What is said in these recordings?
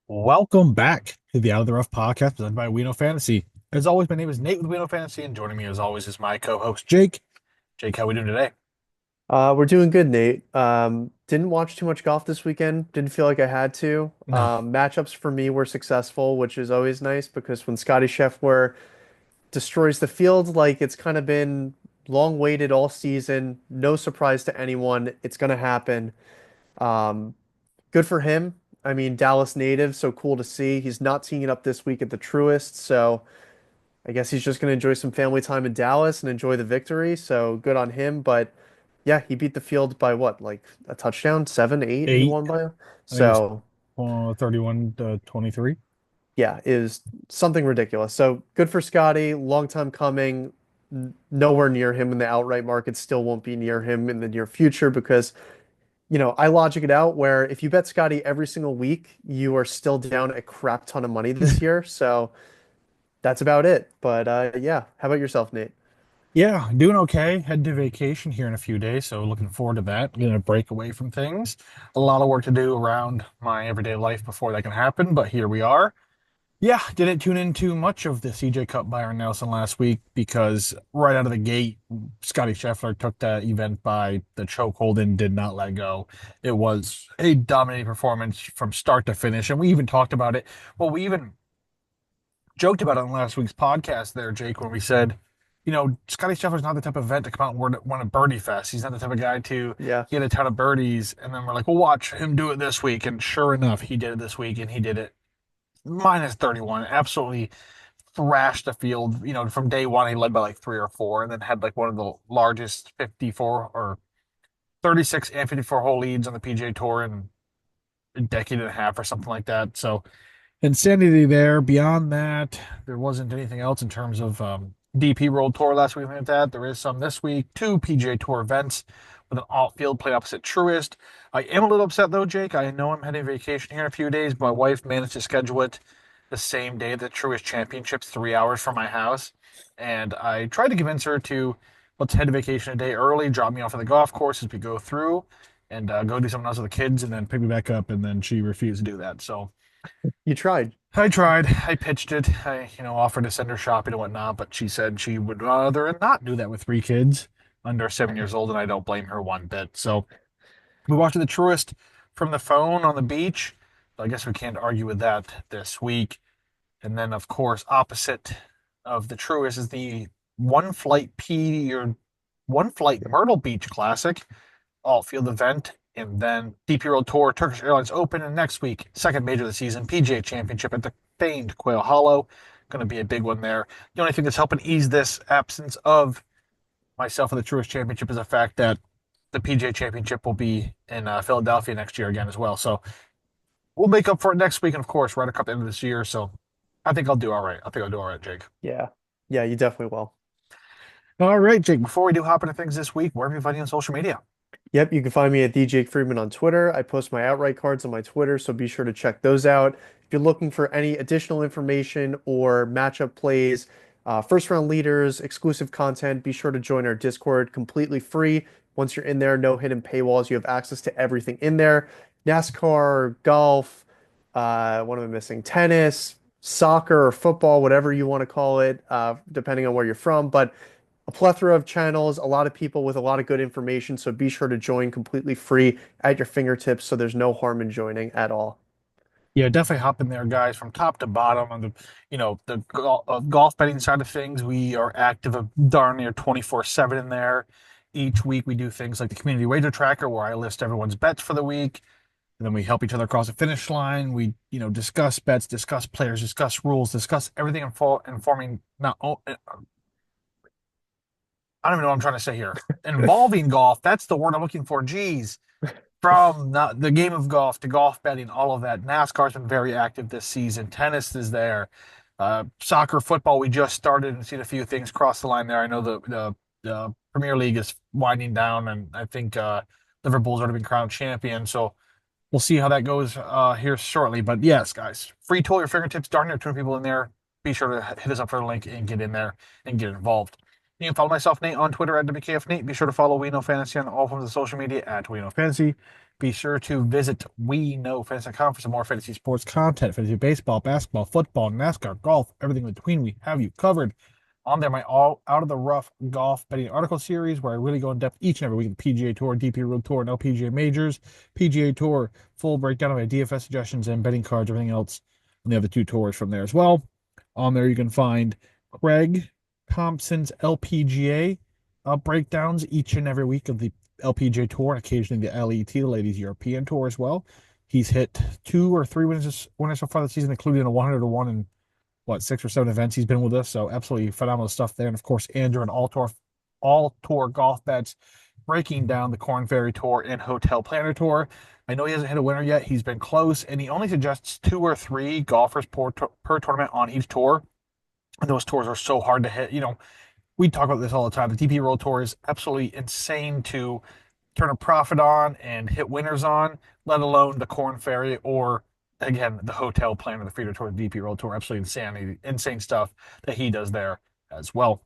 Welcome back to the Out of the Rough podcast presented by We Fantasy. As always, my name is Nate with We Fantasy, and joining me as always is my co-host Jake. Jake, how we doing today? We're doing good, Nate. Didn't watch too much golf this weekend. Didn't feel like I had to. No. Matchups for me were successful, which is always nice because when Scotty Scheffler destroys the field, like it's kind of been long waited all season, no surprise to anyone. It's gonna happen. Um, Good for him. I mean, Dallas native, so cool to see. He's not teeing it up this week at the Truist, so I guess he's just gonna enjoy some family time in Dallas and enjoy the victory. So good on him. But yeah, he beat the field by what, like a touchdown, 7, 8 he Eight. won by. I think it was So 31 to 23. yeah, is something ridiculous. So good for Scotty. Long time coming. Nowhere near him in the outright market. Still won't be near him in the near future because, I logic it out where if you bet Scotty every single week, you are still down a crap ton of money this year. So that's about it. But yeah, how about yourself, Nate? Yeah, doing okay. Head to vacation here in a few days, so looking forward to that. Getting a break away from things. A lot of work to do around my everyday life before that can happen, but here we are. Yeah, didn't tune into much of the CJ Cup Byron Nelson last week because right out of the gate, Scotty Scheffler took that event by the chokehold and did not let go. It was a dominating performance from start to finish, and we even talked about it. Well, we even joked about it on last week's podcast there, Jake, when we said, Scotty Scheffler's not the type of event to come out and win a birdie fest. He's not the type of guy to Yeah. get a ton of birdies. And then we're like, well, watch him do it this week. And sure enough, he did it this week, and he did it minus 31. Absolutely thrashed the field. From day one, he led by like three or four, and then had like one of the largest 54 or 36 and 54 hole leads on the PGA Tour in a decade and a half or something like that. So insanity there. Beyond that, there wasn't anything else in terms of DP World Tour last week like that. There is some this week. Two PGA Tour events with an alt-field play opposite Truist. I am a little upset though, Jake. I know I'm heading vacation here in a few days, but my wife managed to schedule it the same day the Truist Championships, 3 hours from my house. And I tried to convince her to let's head to vacation a day early, drop me off at the golf course as we go through, and go do something else with the kids, and then pick me back up. And then she refused to do that. So You tried. I tried. I pitched it. I offered to send her shopping and whatnot, but she said she would rather not do that with three kids under 7 years old, and I don't blame her one bit. So we watched The Truist from the phone on the beach. I guess we can't argue with that this week. And then, of course, opposite of The Truist is the One Flight Myrtle Beach Classic all-field event, and then DP World Tour, Turkish Airlines Open, and next week, second major of the season, PGA Championship at the famed Quail Hollow. Going to be a big one there. The only thing that's helping ease this absence of myself in the Truist Championship is the fact that the PGA Championship will be in Philadelphia next year again as well. So we'll make up for it next week, and of course, Ryder Cup at the end of this year. So I think I'll do all right. I think I'll do all right, Jake. Yeah. Yeah, you definitely will. All right, Jake. Before we do hop into things this week, where are you finding on social media? Yep, you can find me at DJ Freeman on Twitter. I post my outright cards on my Twitter, so be sure to check those out. If you're looking for any additional information or matchup plays, first round leaders, exclusive content, be sure to join our Discord completely free. Once you're in there, no hidden paywalls. You have access to everything in there. NASCAR, golf, what am I missing? Tennis, soccer or football, whatever you want to call it, depending on where you're from. But a plethora of channels, a lot of people with a lot of good information. So be sure to join completely free at your fingertips. So there's no harm in joining at all. Yeah, definitely hop in there, guys, from top to bottom on the golf betting side of things. We are active a darn near 24/7 in there. Each week we do things like the community wager tracker where I list everyone's bets for the week. And then we help each other across the finish line. We, discuss bets, discuss players, discuss rules, discuss everything informing not I don't even know what I'm trying to say here. Involving golf, that's the word I'm looking for. Geez. From the game of golf to golf betting, all of that. NASCAR's been very active this season. Tennis is there. Soccer, football, we just started and seen a few things cross the line there. I know the Premier League is winding down, and I think Liverpool's already been crowned champion. So we'll see how that goes here shortly. But yes, guys, free tool at your fingertips. Darn near 200 people in there. Be sure to hit us up for the link and get in there and get involved. You can follow myself, Nate, on Twitter at WKF Nate. Be sure to follow We Know Fantasy on all forms of social media at We Know Fantasy. Be sure to visit WeKnowFantasy.com for some more fantasy sports content, fantasy baseball, basketball, football, NASCAR, golf, everything in between. We have you covered. On there, my all out of the rough golf betting article series where I really go in depth each and every week. The PGA Tour, DP World Tour, and LPGA majors, PGA Tour, full breakdown of my DFS suggestions and betting cards, everything else on the other two tours from there as well. On there, you can find Craig Thompson's LPGA breakdowns each and every week of the LPGA Tour and occasionally the LET, the Ladies European Tour as well. He's hit 2 or 3 winners so far this season, including a 100 to 1 in what 6 or 7 events he's been with us. So absolutely phenomenal stuff there. And of course, Andrew and all tour golf bets, breaking down the Corn Ferry Tour and Hotel Planner Tour. I know he hasn't hit a winner yet. He's been close, and he only suggests 2 or 3 golfers per tournament on each tour. And those tours are so hard to hit. We talk about this all the time. The DP World Tour is absolutely insane to turn a profit on and hit winners on, let alone the Corn Ferry or again the Hotel Planner, the feeder tour, the DP World Tour. Absolutely insane stuff that he does there as well.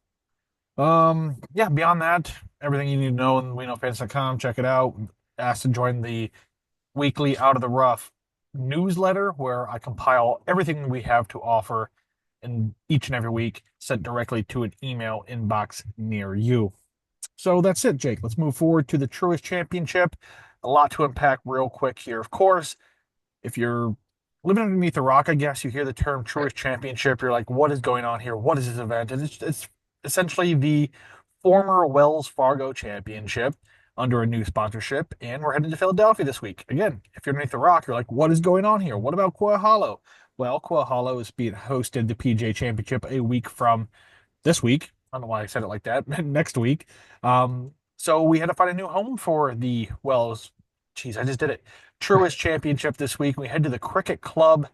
Yeah, beyond that, everything you need to know on WeKnowFans.com. Check it out. Ask to join the weekly Out of the Rough newsletter where I compile everything we have to offer in each and every week, sent directly to an email inbox near you. So that's it, Jake. Let's move forward to the Truist Championship. A lot to unpack real quick here. Of course, if you're living underneath a rock, I guess you hear the term Truist Championship. You're like, what is going on here? What is this event? And it's essentially the former Wells Fargo Championship under a new sponsorship. And we're headed to Philadelphia this week. Again, if you're underneath the rock, you're like, what is going on here? What about Quail Hollow? Well, Quail Hollow is being hosted the PGA Championship a week from this week. I don't know why I said it like that. Next week. So we had to find a new home for the Wells. Geez, I just did it. Truist Championship this week. We head to the Cricket Club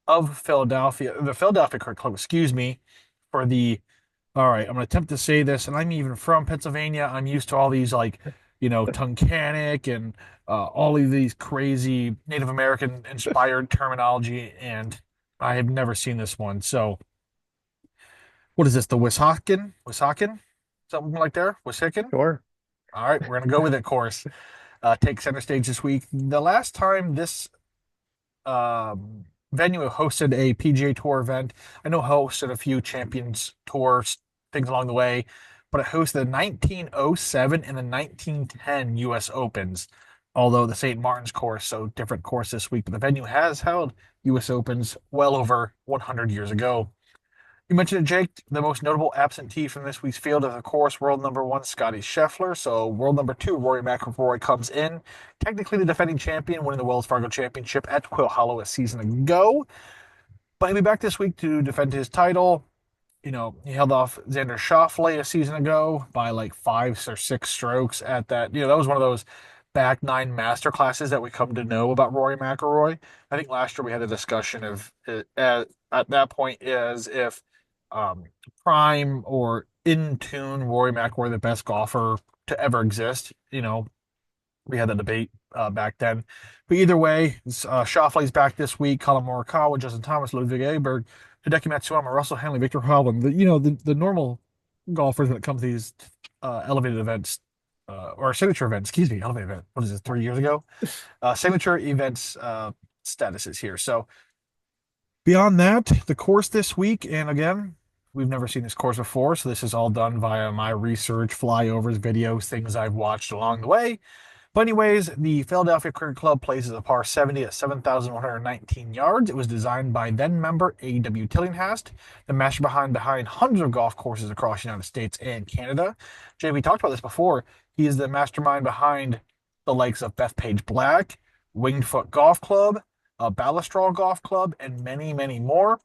of Philadelphia, the Philadelphia Cricket Club, excuse me, for the. All right, I'm going to attempt to say this, and I'm even from Pennsylvania. I'm used to all these Tunkhannock and all of these crazy Native American inspired terminology, and I have never seen this one. So, what is this? The Wissahickon, something like there, Wissahickon. Sure. All right, we're gonna go with it. Course take center stage this week. The last time this venue hosted a PGA Tour event, I know hosted a few Champions Tours things along the way, but it hosted the 1907 and the 1910 U.S. Opens. Although the St. Martin's course, so different course this week, but the venue has held U.S. Opens well over 100 years ago. You mentioned it, Jake. The most notable absentee from this week's field is, of course, world number one, Scotty Scheffler. So, world number two, Rory McIlroy, comes in. Technically, the defending champion, winning the Wells Fargo Championship at Quail Hollow a season ago. But he'll be back this week to defend his title. He held off Xander Schauffele a season ago by like 5 or 6 strokes at that. That was one of those back nine master classes that we come to know about Rory McIlroy. I think last year we had a discussion of at that point is if um, prime or in tune Rory McIlroy the best golfer to ever exist. We had that debate back then. But either way, Schauffele's back this week. Colin Morikawa, Justin Thomas, Ludwig Aberg, Hideki Matsuyama, Russell Henley, Victor Hovland. The normal golfers when it comes to these elevated events or signature events. Excuse me, elevated event. What is this? 3 years ago. Signature events statuses here. So beyond that, the course this week, and again, we've never seen this course before, so this is all done via my research, flyovers, videos, things I've watched along the way. But anyways, the Philadelphia Cricket Club places a par 70 at 7,119 yards. It was designed by then member A.W. Tillinghast, the mastermind behind hundreds of golf courses across the United States and Canada. Jay, we talked about this before. He is the mastermind behind the likes of Bethpage Black, Winged Foot Golf Club, Balustrade Golf Club, and many, many more.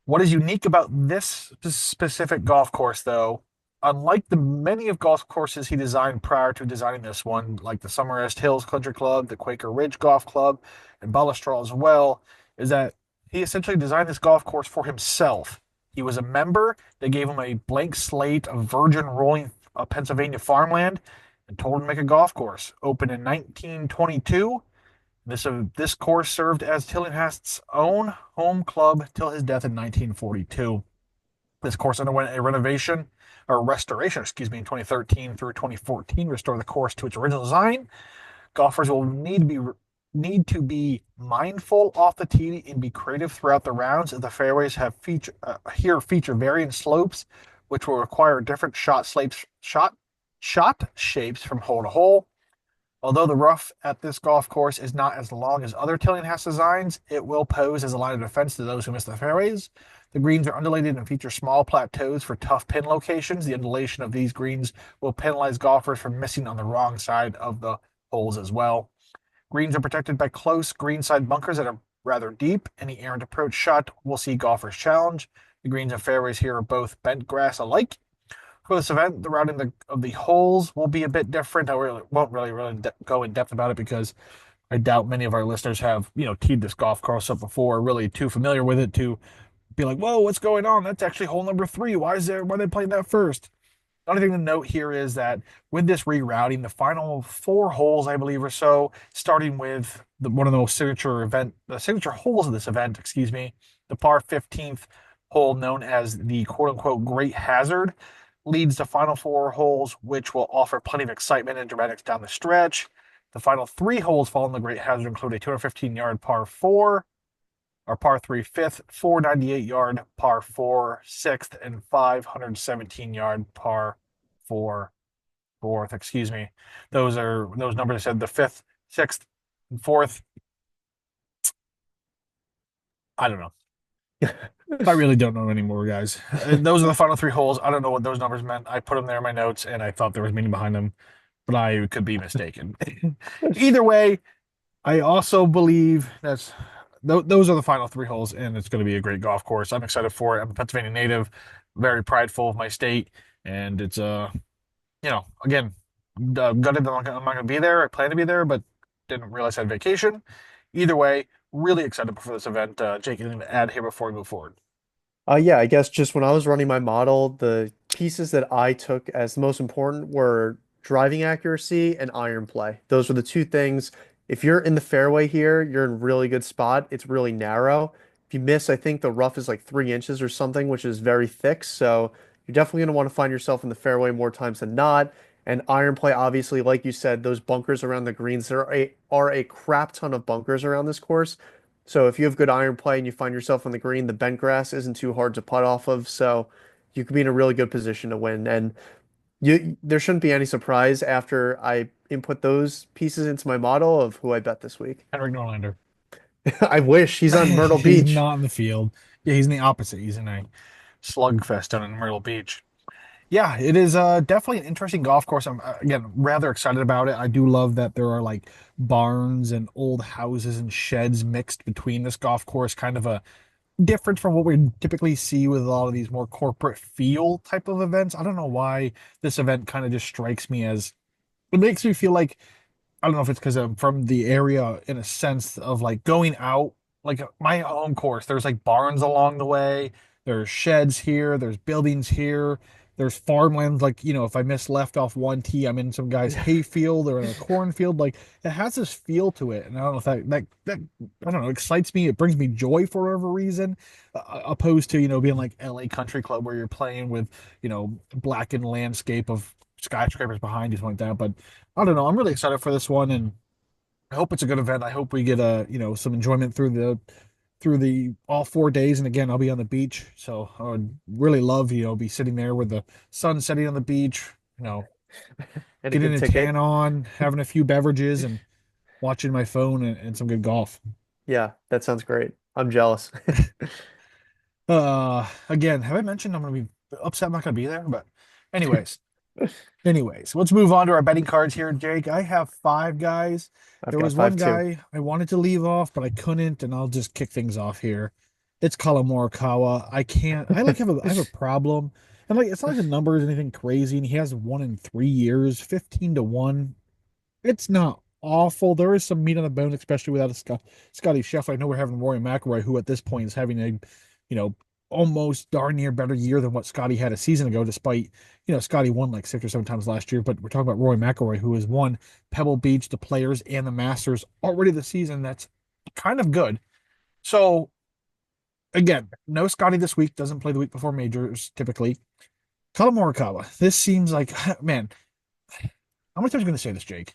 What is unique about this specific golf course, though, unlike the many of golf courses he designed prior to designing this one, like the Summerest Hills Country Club, the Quaker Ridge Golf Club, and Balustrade as well, is that he essentially designed this golf course for himself. He was a member. They gave him a blank slate of virgin rolling Pennsylvania farmland and told him to make a golf course. Opened in 1922. This course served as Tillinghast's own home club till his death in 1942. This course underwent a restoration, excuse me, in 2013 through 2014, restore the course to its original design. Golfers will need to be mindful off the tee and be creative throughout the rounds. As the fairways feature varying slopes, which will require different shot shapes from hole to hole. Although the rough at this golf course is not as long as other Tillinghast designs, it will pose as a line of defense to those who miss the fairways. The greens are undulated and feature small plateaus for tough pin locations. The undulation of these greens will penalize golfers for missing on the wrong side of the holes as well. Greens are protected by close greenside bunkers that are rather deep. Any errant approach shot will see golfers challenge. The greens and fairways here are both bent grass alike. For this event, the routing of the holes will be a bit different. Won't really go in depth about it because I doubt many of our listeners have, teed this golf course up before, really too familiar with it to be like, whoa, what's going on? That's actually hole number three. Why are they playing that first? The only thing to note here is that with this rerouting, the final four holes, I believe, or so, starting with one of the most the signature holes of this event, excuse me, the par 15th hole known as the quote unquote Great Hazard, leads the final four holes, which will offer plenty of excitement and dramatics down the stretch. The final three holes following the Great Hazard include a 215-yard par four, or par three fifth, 498-yard par four sixth, and 517-yard par four fourth. Excuse me. Those numbers I said the fifth, sixth, and fourth. I don't know. I really don't know anymore, guys. Those are the final three holes. I don't know what those numbers meant. I put them there in my notes and I thought there was meaning behind them, but I could be mistaken. Either way, I also believe those are the final three holes, and it's going to be a great golf course. I'm excited for it. I'm a Pennsylvania native, very prideful of my state, and it's again, gutted that I'm not going to be there. I plan to be there, but didn't realize I had vacation. Either way, really excited for this event. Jake, anything to add here before we move forward? Yeah, I guess just when I was running my model, the pieces that I took as the most important were driving accuracy and iron play. Those were the two things. If you're in the fairway here, you're in a really good spot. It's really narrow. If you miss, I think the rough is like 3 inches or something, which is very thick. So you're definitely going to want to find yourself in the fairway more times than not. And iron play, obviously, like you said, those bunkers around the greens, there are a crap ton of bunkers around this course. So if you have good iron play and you find yourself on the green, the bent grass isn't too hard to putt off of. So you could be in a really good position to win. And there shouldn't be any surprise after I input those pieces into my model of who I bet this week. Henrik Norlander. I wish he's on Myrtle He's Beach. not in the field. Yeah, he's in the opposite. He's in a slugfest down in Myrtle Beach. Yeah, it is definitely an interesting golf course. I'm again rather excited about it. I do love that there are like barns and old houses and sheds mixed between this golf course, kind of a different from what we typically see with a lot of these more corporate feel type of events. I don't know why this event kind of just strikes me as it makes me feel like I don't know if it's because I'm from the area in a sense of like going out, like my home course, there's like barns along the way, there's sheds here, there's buildings here, there's farmlands. Like, if I miss left off one tee, I'm in some guy's hayfield or in a cornfield. Like it has this feel to it. And I don't know if that I don't know, excites me. It brings me joy for whatever reason, opposed to, being like LA Country Club where you're playing with, blackened landscape of skyscrapers behind you, something like that. But I don't know. I'm really excited for this one, and I hope it's a good event. I hope we get some enjoyment through the all 4 days. And again, I'll be on the beach, so I would really love be sitting there with the sun setting on the beach. And a Getting good a tan ticket. on, having a few beverages, and watching my phone and some good golf. Yeah, that sounds great. I'm jealous. Again, have I mentioned I'm gonna be upset I'm not gonna be there? But anyways. Anyways, let's move on to our betting cards here, Jake. I have five guys. I've There got was one five too. guy I wanted to leave off, but I couldn't, and I'll just kick things off here. It's Colin Morikawa. I can't. I have a problem, and like it's not like the number is anything crazy, and he has won in 3 years, 15-1. It's not awful. There is some meat on the bone, especially without a Scotty Scheffler. I know we're having Rory McIlroy, who at this point is having a, you know, almost darn near better year than what Scotty had a season ago, despite, Scotty won like 6 or 7 times last year. But we're talking about Rory McIlroy, who has won Pebble Beach, the Players, and the Masters already this season. That's kind of good. So again, no Scotty this week. Doesn't play the week before majors typically. Colin Morikawa. This seems like, man, how many times are you going to say this, Jake?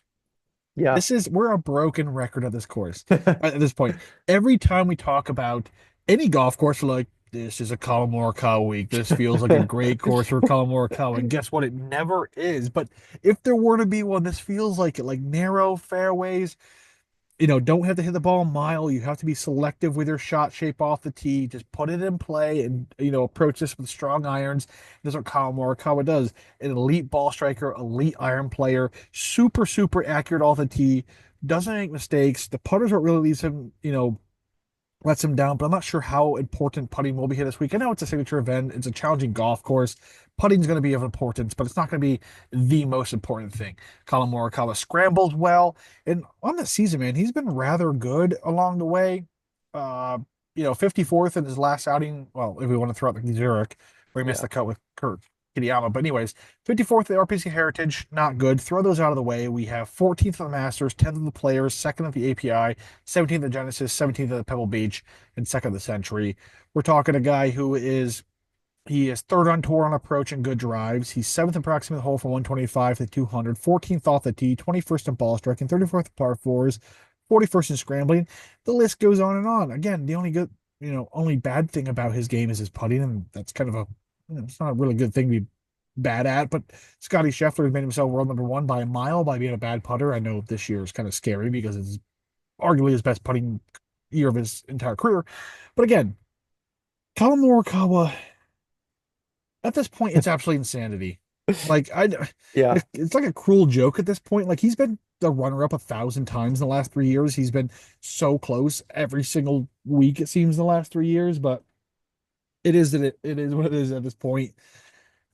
Yeah. We're a broken record at this course at this point. Every time we talk about any golf course, we're like, this is a Colin Morikawa week. This feels like a great course for Colin Morikawa. And guess what? It never is. But if there were to be one, this feels like it, like narrow fairways, don't have to hit the ball a mile. You have to be selective with your shot shape off the tee. Just put it in play and, approach this with strong irons. That's what Kyle Morikawa does. An elite ball striker, elite iron player, super, super accurate off the tee, doesn't make mistakes. The putters what really leaves him, lets him down, but I'm not sure how important putting will be here this week. I know it's a signature event, it's a challenging golf course. Putting's going to be of importance, but it's not going to be the most important thing. Colin Morikawa scrambles well, and on the season, man, he's been rather good along the way. Uh, 54th in his last outing. Well, if we want to throw out the Zurich, where he missed Yeah. the cut with Kurt Kitayama. But anyways, 54th at the RPC Heritage, not good. Throw those out of the way. We have 14th of the Masters, 10th of the Players, second of the API, 17th of the Genesis, 17th of the Pebble Beach, and second of the Century. We're talking a guy he is third on tour on approach and good drives. He's seventh in proximate hole for 125 to 200, 14th off the tee, 21st in ball striking, 34th in par fours, 41st in scrambling. The list goes on and on. Again, the only bad thing about his game is his putting, and that's kind of it's not a really good thing to be bad at. But Scotty Scheffler has made himself world number one by a mile by being a bad putter. I know this year is kind of scary because it's arguably his best putting year of his entire career. But again, Colin Morikawa at this point, it's absolutely insanity. Like Yeah. it's like a cruel joke at this point. Like he's been the runner-up 1,000 times in the last 3 years. He's been so close every single week, it seems, in the last 3 years. But it is what it is at this point.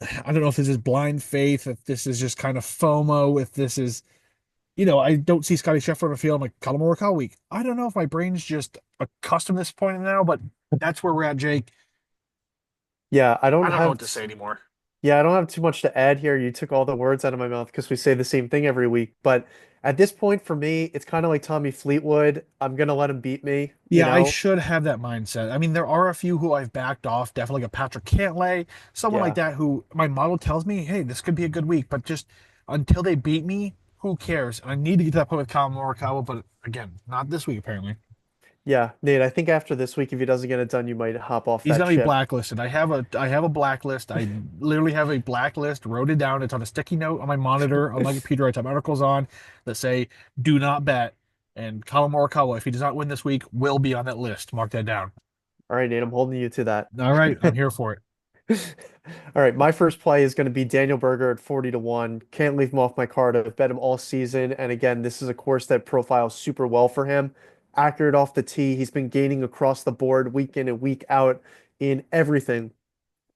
I don't know if this is blind faith, if this is just kind of FOMO, if this is, I don't see Scotty Scheffler on the field. I'm like, Colin Morikawa week. I don't know if my brain's just accustomed to this point now, but that's where we're at, Jake. Yeah, I don't know what to say anymore. I don't have too much to add here. You took all the words out of my mouth because we say the same thing every week. But at this point, for me, it's kind of like Tommy Fleetwood. I'm gonna let him beat me, you Yeah, I know? should have that mindset. I mean, there are a few who I've backed off, definitely like a Patrick Cantlay, someone like Yeah. that who my model tells me, hey, this could be a good week, but just until they beat me, who cares? I need to get to that point with Colin Morikawa, but again, not this week apparently. Yeah, Nate, I think after this week, if he doesn't get it done, you might hop off He's that gonna be ship. blacklisted. I have a blacklist. I literally have a blacklist, wrote it down. It's on a sticky note on my monitor, on my computer. I type articles on that say, do not bet. And Colin Morikawa, if he does not win this week, will be on that list. Mark that down. All right, Nate, I'm holding you to that. All right, I'm here for it. All right, my first play is going to be Daniel Berger at 40 to 1. Can't leave him off my card. I've bet him all season. And again, this is a course that profiles super well for him. Accurate off the tee. He's been gaining across the board week in and week out in everything.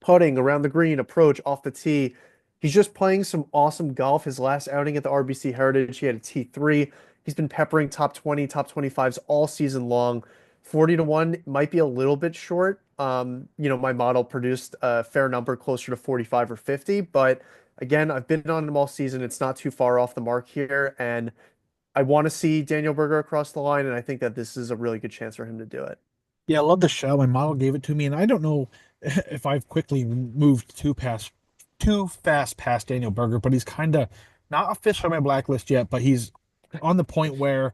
Putting around the green, approach off the tee. He's just playing some awesome golf. His last outing at the RBC Heritage, he had a T3. He's been peppering top 20, top 25s all season long. 40 to 1 might be a little bit short. My model produced a fair number closer to 45 or 50, but again, I've been on him all season. It's not too far off the mark here, and I want to see Daniel Berger across the line, and I think that this is a really good chance for him to do it. Yeah, I love the show. My model gave it to me, and I don't know if I've quickly moved too fast past Daniel Berger, but he's kind of not officially on my blacklist yet, but he's on the point where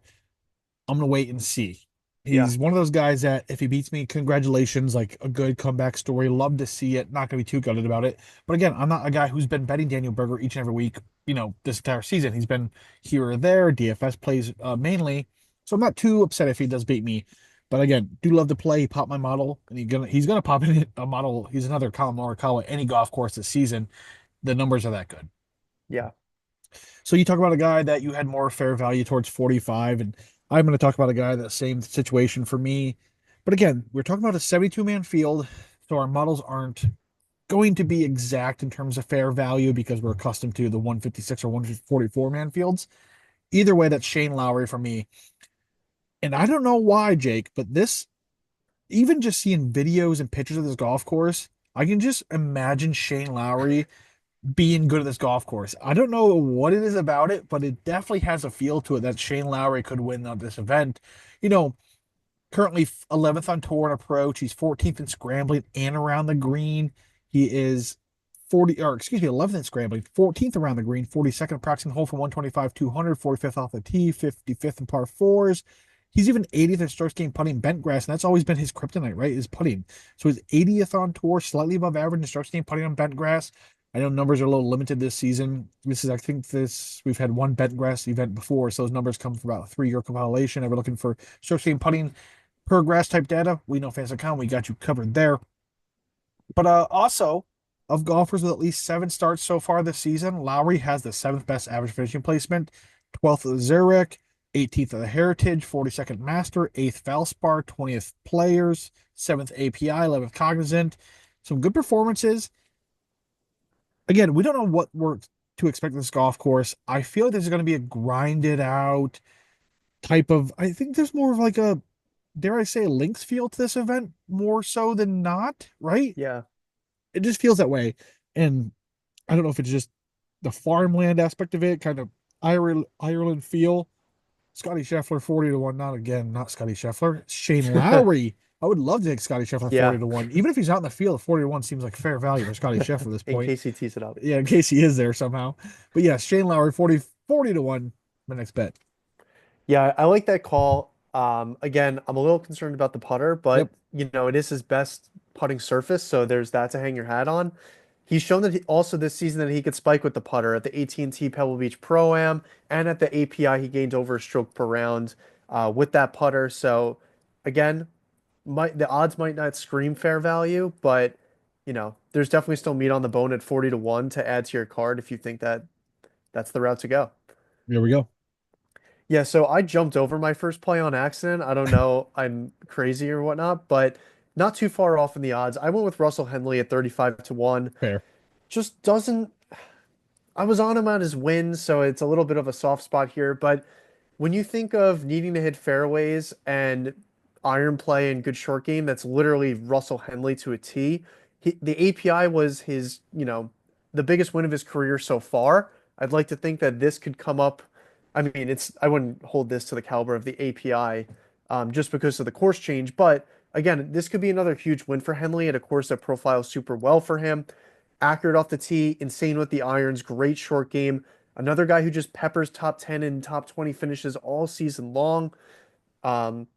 I'm gonna wait and see. Yeah, He's one of those guys that if he beats me, congratulations, like a good comeback story. Love to see it. Not gonna be too gutted about it. But again, I'm not a guy who's been betting Daniel Berger each and every week, this entire season. He's been here or there. DFS plays mainly. So I'm not too upset if he does beat me. But again, do love to play. He popped my model, and he's gonna pop in a model. He's another Colin Morikawa any golf course this season. The numbers are that good. yeah, So you talk about a guy that you had more fair value towards 45, and I'm going to talk about a guy that same situation for me. But again, we're talking about a 72-man field, so our models aren't going to be exact in terms of fair value because we're accustomed to the 156 or 144-man fields. Either way, that's Shane Lowry for me. And I don't know why, Jake, but even just seeing videos and pictures of this golf course, I can just imagine Shane Lowry being good at this golf course. I don't know what it is about it, but it definitely has a feel to it that Shane Lowry could win on this event. You know, currently 11th on tour and approach. He's 14th in scrambling and around the green. He is 40, or excuse me, 11th in scrambling, 14th around the green, 42nd approximate hole from 125, 200, 45th off the tee, 55th in par fours. He's even 80th in strokes gained putting bent grass, and that's always been his kryptonite, right? Is putting. So he's 80th on tour, slightly above average in strokes gained putting on bent grass. I know numbers are a little limited this season. I think we've had one bent grass event before, so those numbers come from about a 3 year compilation. And we're looking for strokes gained putting per grass type data. We know Fans.com, we got you covered there. But also, of golfers with at least 7 starts so far this season, Lowry has the seventh best average finishing placement, 12th at the Zurich, 18th at the Heritage, 42nd Master, 8th Valspar, 20th Players, 7th API, 11th Cognizant. Some good performances. Again, we don't know what we're to expect this golf course. I feel like this is going to be a grinded out type of. I think there's more of like a, dare I say, a links feel to this event more so than not, right? Yeah. It just feels that way. And I don't know if it's just the farmland aspect of it, kind of Ireland feel. Scotty Scheffler 40 to 1, not again, not Scotty Scheffler. Shane Lowry. I would love to take Scotty Scheffler Yeah. 40 to 1. Even if he's out in the field, 40 to 1 seems like fair value for Scotty Scheffler at this In point. case he tees it up. Yeah, in case he is there somehow. But yeah, Shane Lowry 40 to 1, my next bet. Yeah, I like that call. Again, I'm a little concerned about the putter, but Yep. it is his best putting surface, so there's that to hang your hat on. He's shown that also this season that he could spike with the putter at the AT&T Pebble Beach Pro-Am and at the API. He gained over a stroke per round with that putter. So again, the odds might not scream fair value, but there's definitely still meat on the bone at 40 to 1 to add to your card if you think that that's the route to go. Here we go. Yeah, so I jumped over my first play on accident. I don't know, I'm crazy or whatnot, but not too far off in the odds. I went with Russell Henley at 35 to 1. Fair. Just doesn't I was on him on his wins, so it's a little bit of a soft spot here. But when you think of needing to hit fairways and iron play and good short game, that's literally Russell Henley to a T. The API was the biggest win of his career so far. I'd like to think that this could come up. I mean, I wouldn't hold this to the caliber of the API just because of the course change. But again, this could be another huge win for Henley at a course that profiles super well for him. Accurate off the tee, insane with the irons, great short game. Another guy who just peppers top 10 and top 20 finishes all season long. Um,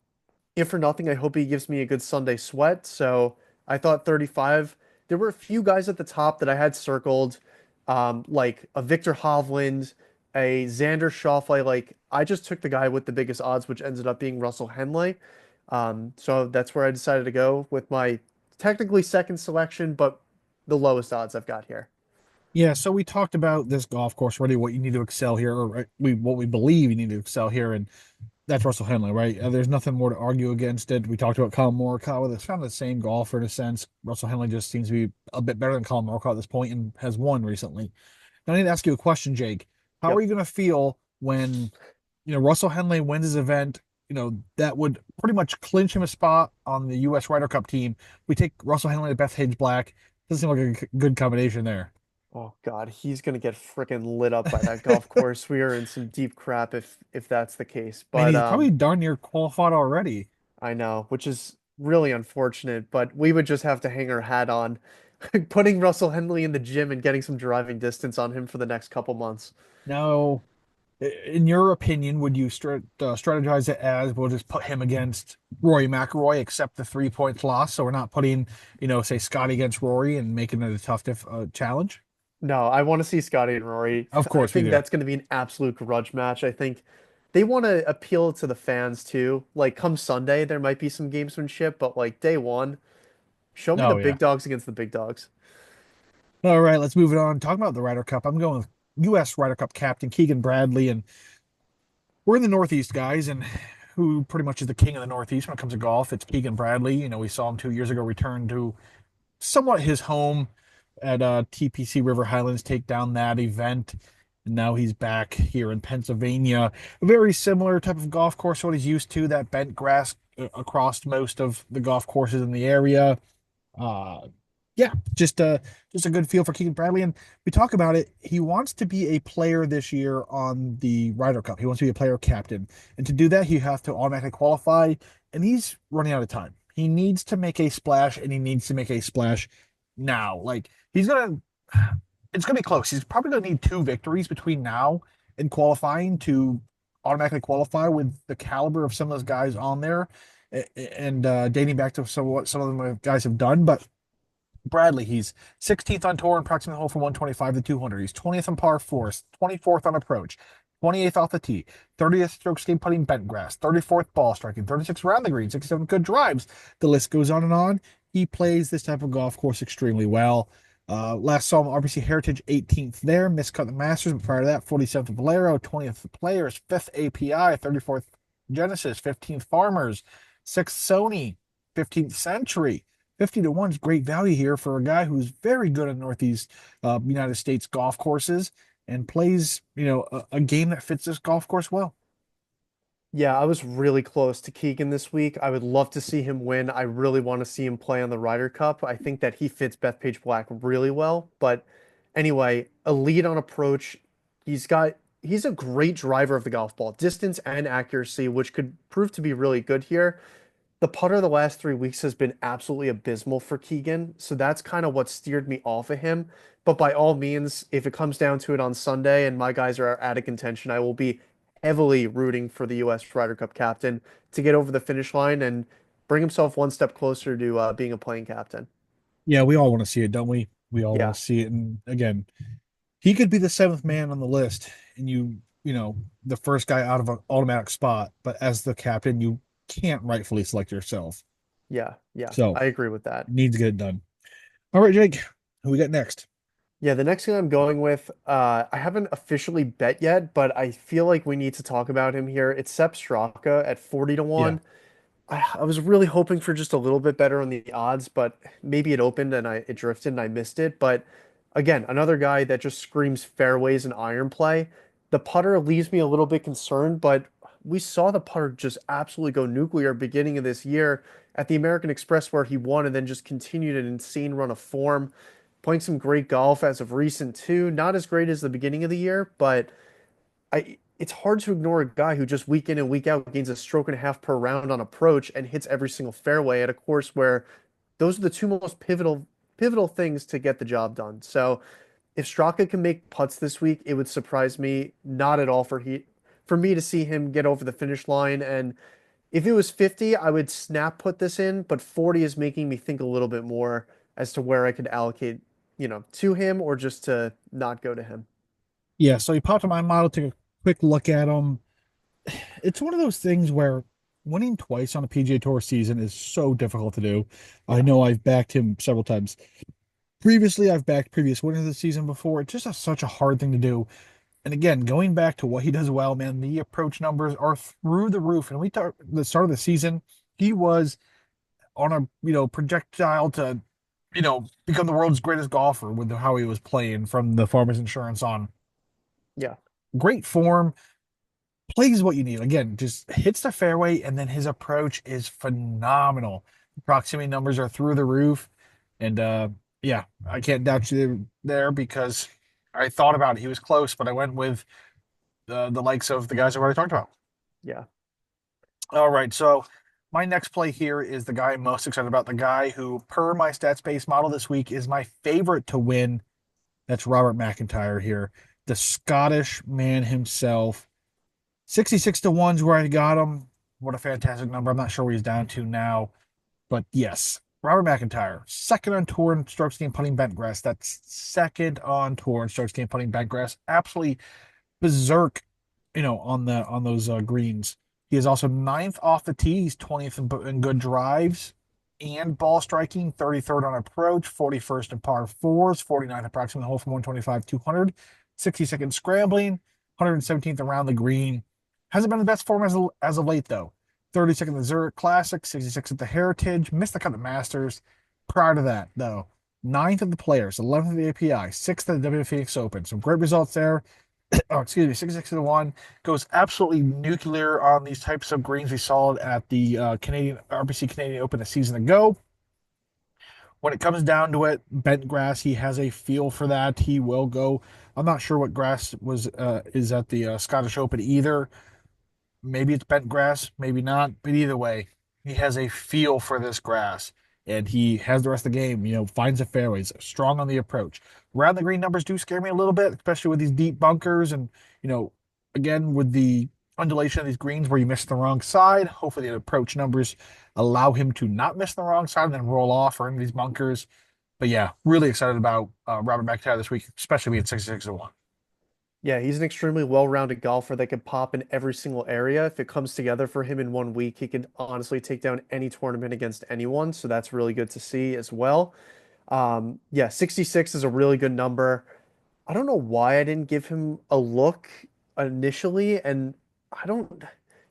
if for nothing, I hope he gives me a good Sunday sweat. So I thought 35. There were a few guys at the top that I had circled, like a Victor Hovland, a Xander Schauffele. Like I just took the guy with the biggest odds, which ended up being Russell Henley. So that's where I decided to go with my technically second selection, but the lowest odds I've got here. Yeah, so we talked about this golf course already, what you need to excel here, or what we believe you need to excel here, and that's Russell Henley, right? There's nothing more to argue against it. We talked about Colin Morikawa. It's kind of the same golfer in a sense. Russell Henley just seems to be a bit better than Colin Morikawa at this point and has won recently. Now, I need to ask you a question, Jake. How are Yep. you going to feel when, Russell Henley wins his event? That would pretty much clinch him a spot on the U.S. Ryder Cup team. We take Russell Henley to Beth Page Black. Doesn't seem like a good combination there. Oh God, he's gonna get freaking lit up by that golf course. We are in some deep crap if that's the case. Man, But he's probably darn near qualified already. I know, which is really unfortunate, but we would just have to hang our hat on putting Russell Henley in the gym and getting some driving distance on him for the next couple months. Now, in your opinion, would you strategize it as we'll just put him against Rory McIlroy, accept the 3 points loss, so we're not putting, say Scotty against Rory and making it a tough challenge? No, I want to see Scotty and Rory. Of I course we think do. that's going to be an absolute grudge match. I think they want to appeal to the fans too. Like come Sunday, there might be some gamesmanship, but like day one, show me the Oh yeah. big dogs against the big dogs. All right, let's move it on. Talking about the Ryder Cup, I'm going with U.S. Ryder Cup captain Keegan Bradley, and we're in the Northeast, guys, and who pretty much is the king of the Northeast when it comes to golf? It's Keegan Bradley. We saw him 2 years ago return to somewhat his home at TPC River Highlands, take down that event. And now he's back here in Pennsylvania. A very similar type of golf course to what he's used to, that bent grass across most of the golf courses in the area. Uh, yeah, just a good feel for Keegan Bradley. And we talk about it. He wants to be a player this year on the Ryder Cup. He wants to be a player captain. And to do that, he has to automatically qualify. And he's running out of time. He needs to make a splash, and he needs to make a splash now. Like he's gonna it's going to be close. He's probably going to need two victories between now and qualifying to automatically qualify with the caliber of some of those guys on there, and dating back to some of what some of them guys have done. But Bradley, he's 16th on tour and approximately hole from 125 to 200. He's 20th on par fours, 24th on approach, 28th off the tee, 30th strokes gained putting bent grass, 34th ball striking, 36th around the green, 67 good drives. The list goes on and on. He plays this type of golf course extremely well. Last saw him RBC Heritage 18th there, miscut the Masters, but prior to that, 47th Valero, 20th Players, 5th API, 34th Genesis, 15th Farmers, 6th Sony, 15th Century. 50 to 1 is great value here for a guy who's very good at Northeast United States golf courses and plays, a game that fits this golf course well. Yeah, I was really close to Keegan this week. I would love to see him win. I really want to see him play on the Ryder Cup. I think that he fits Bethpage Black really well. But anyway, a lead on approach. He's a great driver of the golf ball, distance and accuracy, which could prove to be really good here. The putter the last 3 weeks has been absolutely abysmal for Keegan, so that's kind of what steered me off of him. But by all means, if it comes down to it on Sunday and my guys are out of contention, I will be heavily rooting for the U.S. Ryder Cup captain to get over the finish line and bring himself one step closer to being a playing captain. Yeah, we all want to see it, don't we? We all want Yeah, to see it. And again, he could be the seventh man on the list, and the first guy out of an automatic spot. But as the captain, you can't rightfully select yourself. yeah, So I agree with that. needs to get it done. All right, Jake, who we got next? Yeah, the next thing I'm going with, I haven't officially bet yet, but I feel like we need to talk about him here. It's Sepp Straka at 40 to Yeah. 1. I was really hoping for just a little bit better on the odds, but maybe it opened and it drifted and I missed it. But again, another guy that just screams fairways and iron play. The putter leaves me a little bit concerned, but we saw the putter just absolutely go nuclear beginning of this year at the American Express where he won and then just continued an insane run of form, playing some great golf as of recent too. Not as great as the beginning of the year, but it's hard to ignore a guy who just week in and week out gains a stroke and a half per round on approach and hits every single fairway at a course where those are the two most pivotal things to get the job done. So if Straka can make putts this week, it would surprise me not at all for me to see him get over the finish line. And if it was 50, I would snap put this in, but 40 is making me think a little bit more as to where I could allocate, to him or just to not go to him. Yeah, so he popped in my model, took a quick look at him. It's one of those things where winning twice on a PGA Tour season is so difficult to do. I Yeah. know I've backed him several times. Previously, I've backed previous winners of the season before. It's just such a hard thing to do. And again, going back to what he does well, man, the approach numbers are through the roof. And we talked at the start of the season, he was on a projectile to become the world's greatest golfer with how he was playing from the Farmers Insurance on. Yeah. Great form, plays what you need. Again, just hits the fairway, and then his approach is phenomenal. Proximity numbers are through the roof, and yeah, I can't doubt you there because I thought about it. He was close, but I went with the likes of the guys I've already talked about. Yeah. All right, so my next play here is the guy I'm most excited about. The guy who, per my stats based model this week, is my favorite to win. That's Robert McIntyre here, the Scottish man himself. 66 to 1's where I got him. What a fantastic number. I'm not sure what he's down to now, but yes, Robert McIntyre, second on tour in strokes gained putting bent grass. That's second on tour in strokes gained putting bent grass. Absolutely berserk, on those greens. He is also ninth off the tee. He's 20th in good drives and ball striking, 33rd on approach, 41st in par fours, 49th approximate hole from 125 200, 62nd scrambling, 117th around the green. Hasn't been the best form as of late, though. 32nd at the Zurich Classic, 66th at the Heritage, missed the cut at the Masters. Prior to that, though, ninth at the Players, 11th at the API, sixth at the W Phoenix Open. Some great results there. Oh, excuse me, 66 to 1 goes absolutely nuclear on these types of greens. We saw it at the Canadian RBC Canadian Open a season ago. When it comes down to it, bent grass, he has a feel for that. He will go. I'm not sure what grass was is at the Scottish Open either. Maybe it's bent grass, maybe not. But either way, he has a feel for this grass. and he has the rest of the game, finds the fairways, strong on the approach. Around the green numbers do scare me a little bit, especially with these deep bunkers and, you know, again, with the undulation of these greens where you miss the wrong side. Hopefully the approach numbers allow him to not miss the wrong side and then roll off or into these bunkers. But yeah, really excited about Robert McIntyre this week, especially being 66 to 1. Yeah, he's an extremely well-rounded golfer that could pop in every single area. If it comes together for him in 1 week, he could honestly take down any tournament against anyone. So that's really good to see as well. Yeah, 66 is a really good number. I don't know why I didn't give him a look initially, and I don't.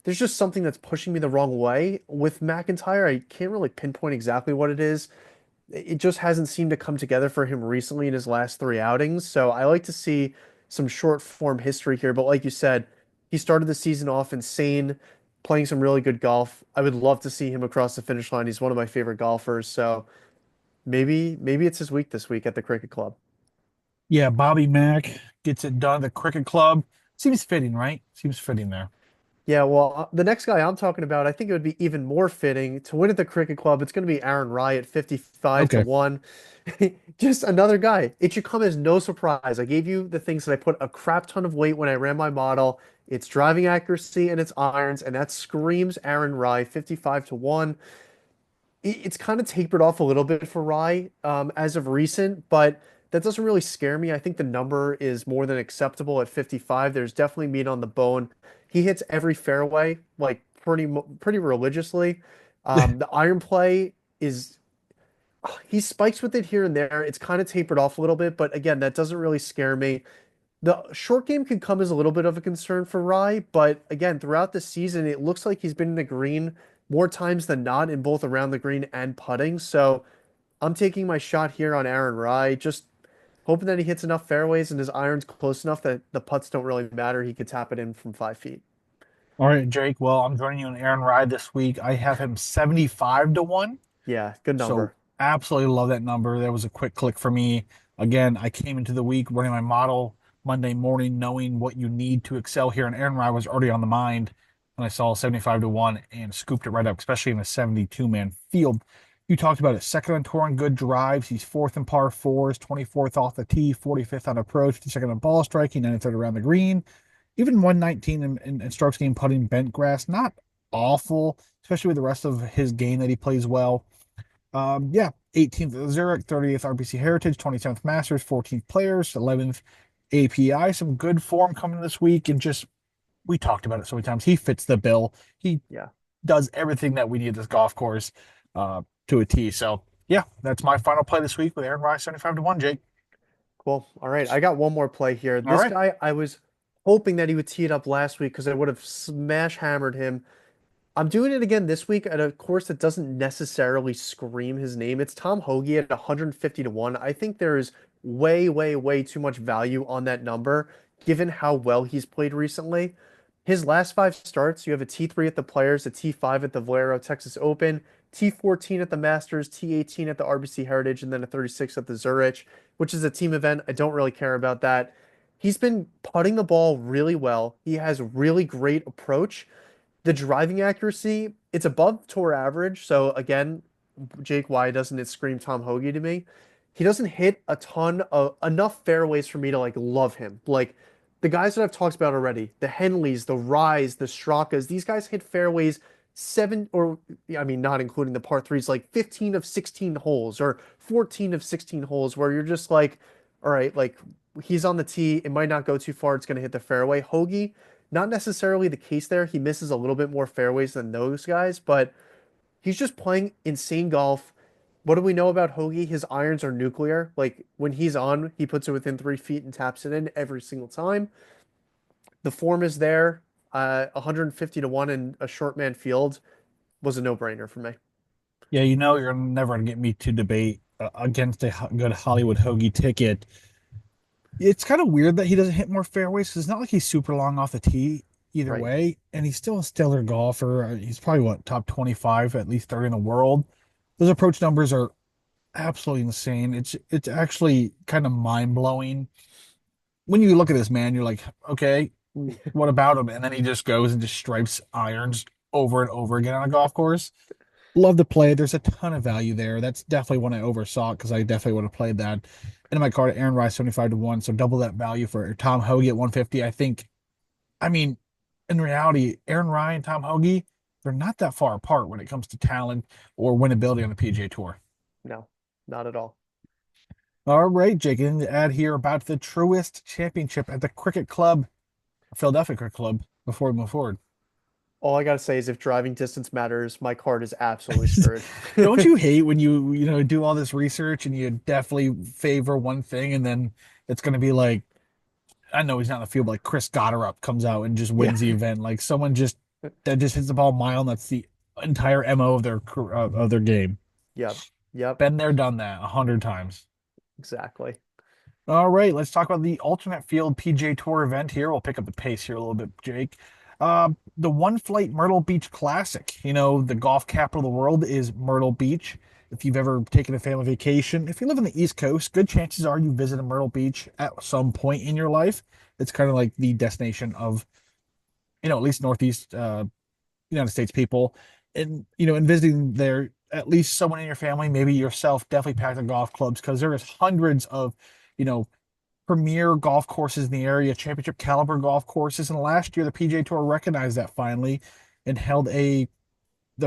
There's just something that's pushing me the wrong way with McIntyre. I can't really pinpoint exactly what it is. It just hasn't seemed to come together for him recently in his last three outings. So I like to see some short form history here. But like you said, he started the season off insane, playing some really good golf. I would love to see him across the finish line. He's one of my favorite golfers. So maybe it's his week this week at the cricket club. Yeah, Bobby Mack gets it done at the cricket club. Seems fitting, right? Seems fitting there. Yeah, well, the next guy I'm talking about, I think it would be even more fitting to win at the cricket club. It's going to be Aaron Rai at 55 to Okay. 1. Just another guy. It should come as no surprise. I gave you the things that I put a crap ton of weight when I ran my model. It's driving accuracy and it's irons, and that screams Aaron Rai 55 to 1. It's kind of tapered off a little bit for Rye as of recent, but that doesn't really scare me. I think the number is more than acceptable at 55. There's definitely meat on the bone. He hits every fairway like pretty religiously. The iron play is he spikes with it here and there. It's kind of tapered off a little bit, but again, that doesn't really scare me. The short game can come as a little bit of a concern for Rye, but again, throughout the season, it looks like he's been in the green more times than not in both around the green and putting. So I'm taking my shot here on Aaron Rye, just hoping that he hits enough fairways and his iron's close enough that the putts don't really matter. He could tap it in from 5 feet. All right, Jake. Well, I'm joining you in Aaron Ride this week. I have him 75 to 1. Yeah, good So number. absolutely love that number. That was a quick click for me. Again, I came into the week running my model Monday morning, knowing what you need to excel here. And Aaron Ride was already on the mind when I saw 75 to 1 and scooped it right up, especially in a 72-man field. You talked about it. Second on tour on good drives. He's fourth in par fours, 24th off the tee, 45th on approach, 52nd on ball striking, 93rd around the green. Even 119 in strokes gained putting bent grass. Not awful, especially with the rest of his game that he plays well. Yeah, 18th at Zurich, 30th RBC Heritage, 27th Masters, 14th Players, 11th API. Some good form coming this week, and just we talked about it so many times. He fits the bill. He Yeah, does everything that we need at this golf course to a T. So yeah, that's my final play this week with Aaron Rice, 75 to 1, Jake. cool. All right, I got one more play here. All This right. guy, I was hoping that he would tee it up last week because I would have smash hammered him. I'm doing it again this week at a course that doesn't necessarily scream his name. It's Tom Hoagie at 150 to 1. I think there is way too much value on that number given how well he's played recently. His last five starts, you have a T3 at the Players, a T5 at the Valero Texas Open, T14 at the Masters, T18 at the RBC Heritage, and then a 36 at the Zurich, which is a team event. I don't really care about that. He's been putting the ball really well. He has really great approach. The driving accuracy, it's above tour average. So again, Jake, why doesn't it scream Tom Hoagie to me? He doesn't hit a ton of enough fairways for me to like love him. Like the guys that I've talked about already, the Henleys, the Rise, the Strakas, these guys hit fairways seven or I mean not including the par threes, like 15 of 16 holes or 14 of 16 holes where you're just like, all right, like he's on the tee, it might not go too far, it's gonna hit the fairway. Hoagie, not necessarily the case there. He misses a little bit more fairways than those guys, but he's just playing insane golf. What do we know about Hoagie? His irons are nuclear. Like when he's on, he puts it within 3 feet and taps it in every single time. The form is there. 150 to 1 in a short man field was a no-brainer for me. Yeah, you're never gonna get me to debate against a good Hollywood Hoagie ticket. It's kind of weird that he doesn't hit more fairways because it's not like he's super long off the tee either Right. way, and he's still a stellar golfer. He's probably what top 25, at least 30 in the world. Those approach numbers are absolutely insane. It's actually kind of mind blowing when you look at this man. You're like, okay, what about him? And then he just goes and just stripes irons over and over again on a golf course. Love to play. There's a ton of value there. That's definitely one I oversaw because I definitely would have played that. And in my card, Aaron Rice 75 to 1. So double that value for Tom Hoagie at 150. I think, I mean, in reality, Aaron Ryan, Tom Hoagie, they're not that far apart when it comes to talent or winnability on the PGA Tour. No, not at all. All right, Jake, anything to add here about the Truist Championship at the Cricket Club, Philadelphia Cricket Club, before we move forward? All I gotta say is if driving distance matters, my card is absolutely screwed. Don't you hate when you do all this research and you definitely favor one thing and then it's going to be like, I know he's not in the field, but like Chris Gotterup comes out and just Yeah. wins the event. Like someone just that just hits the ball a mile and that's the entire MO of their game. Yep. Yep. Been there, done that 100 times. Exactly. All right, let's talk about the alternate field PGA Tour event here. We'll pick up the pace here a little bit, Jake. The OneFlight Myrtle Beach Classic. You know, the golf capital of the world is Myrtle Beach. If you've ever taken a family vacation, if you live in the East Coast, good chances are you visited Myrtle Beach at some point in your life. It's kind of like the destination of, at least Northeast United States people. And, in visiting there, at least someone in your family, maybe yourself, definitely pack the golf clubs because there is hundreds of, you know, premier golf courses in the area, championship caliber golf courses. And last year, the PGA Tour recognized that finally and held the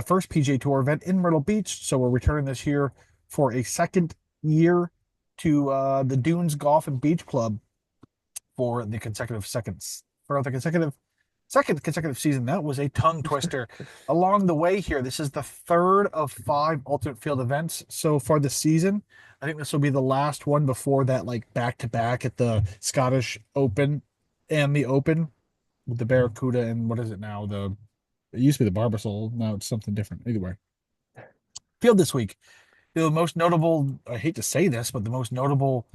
first PGA Tour event in Myrtle Beach. So we're returning this year for a second year to the Dunes Golf and Beach Club for the consecutive seconds for the consecutive second consecutive season. That was a tongue twister. Along the way here, this is the third of five ultimate field events so far this season. I think this will be the last one before that, like back to back at the Scottish Open and the Open with the Barracuda and what is it now? It used to be the Barbasol. Now it's something different. Either way, field this week. The most notable, I hate to say this, but the most notable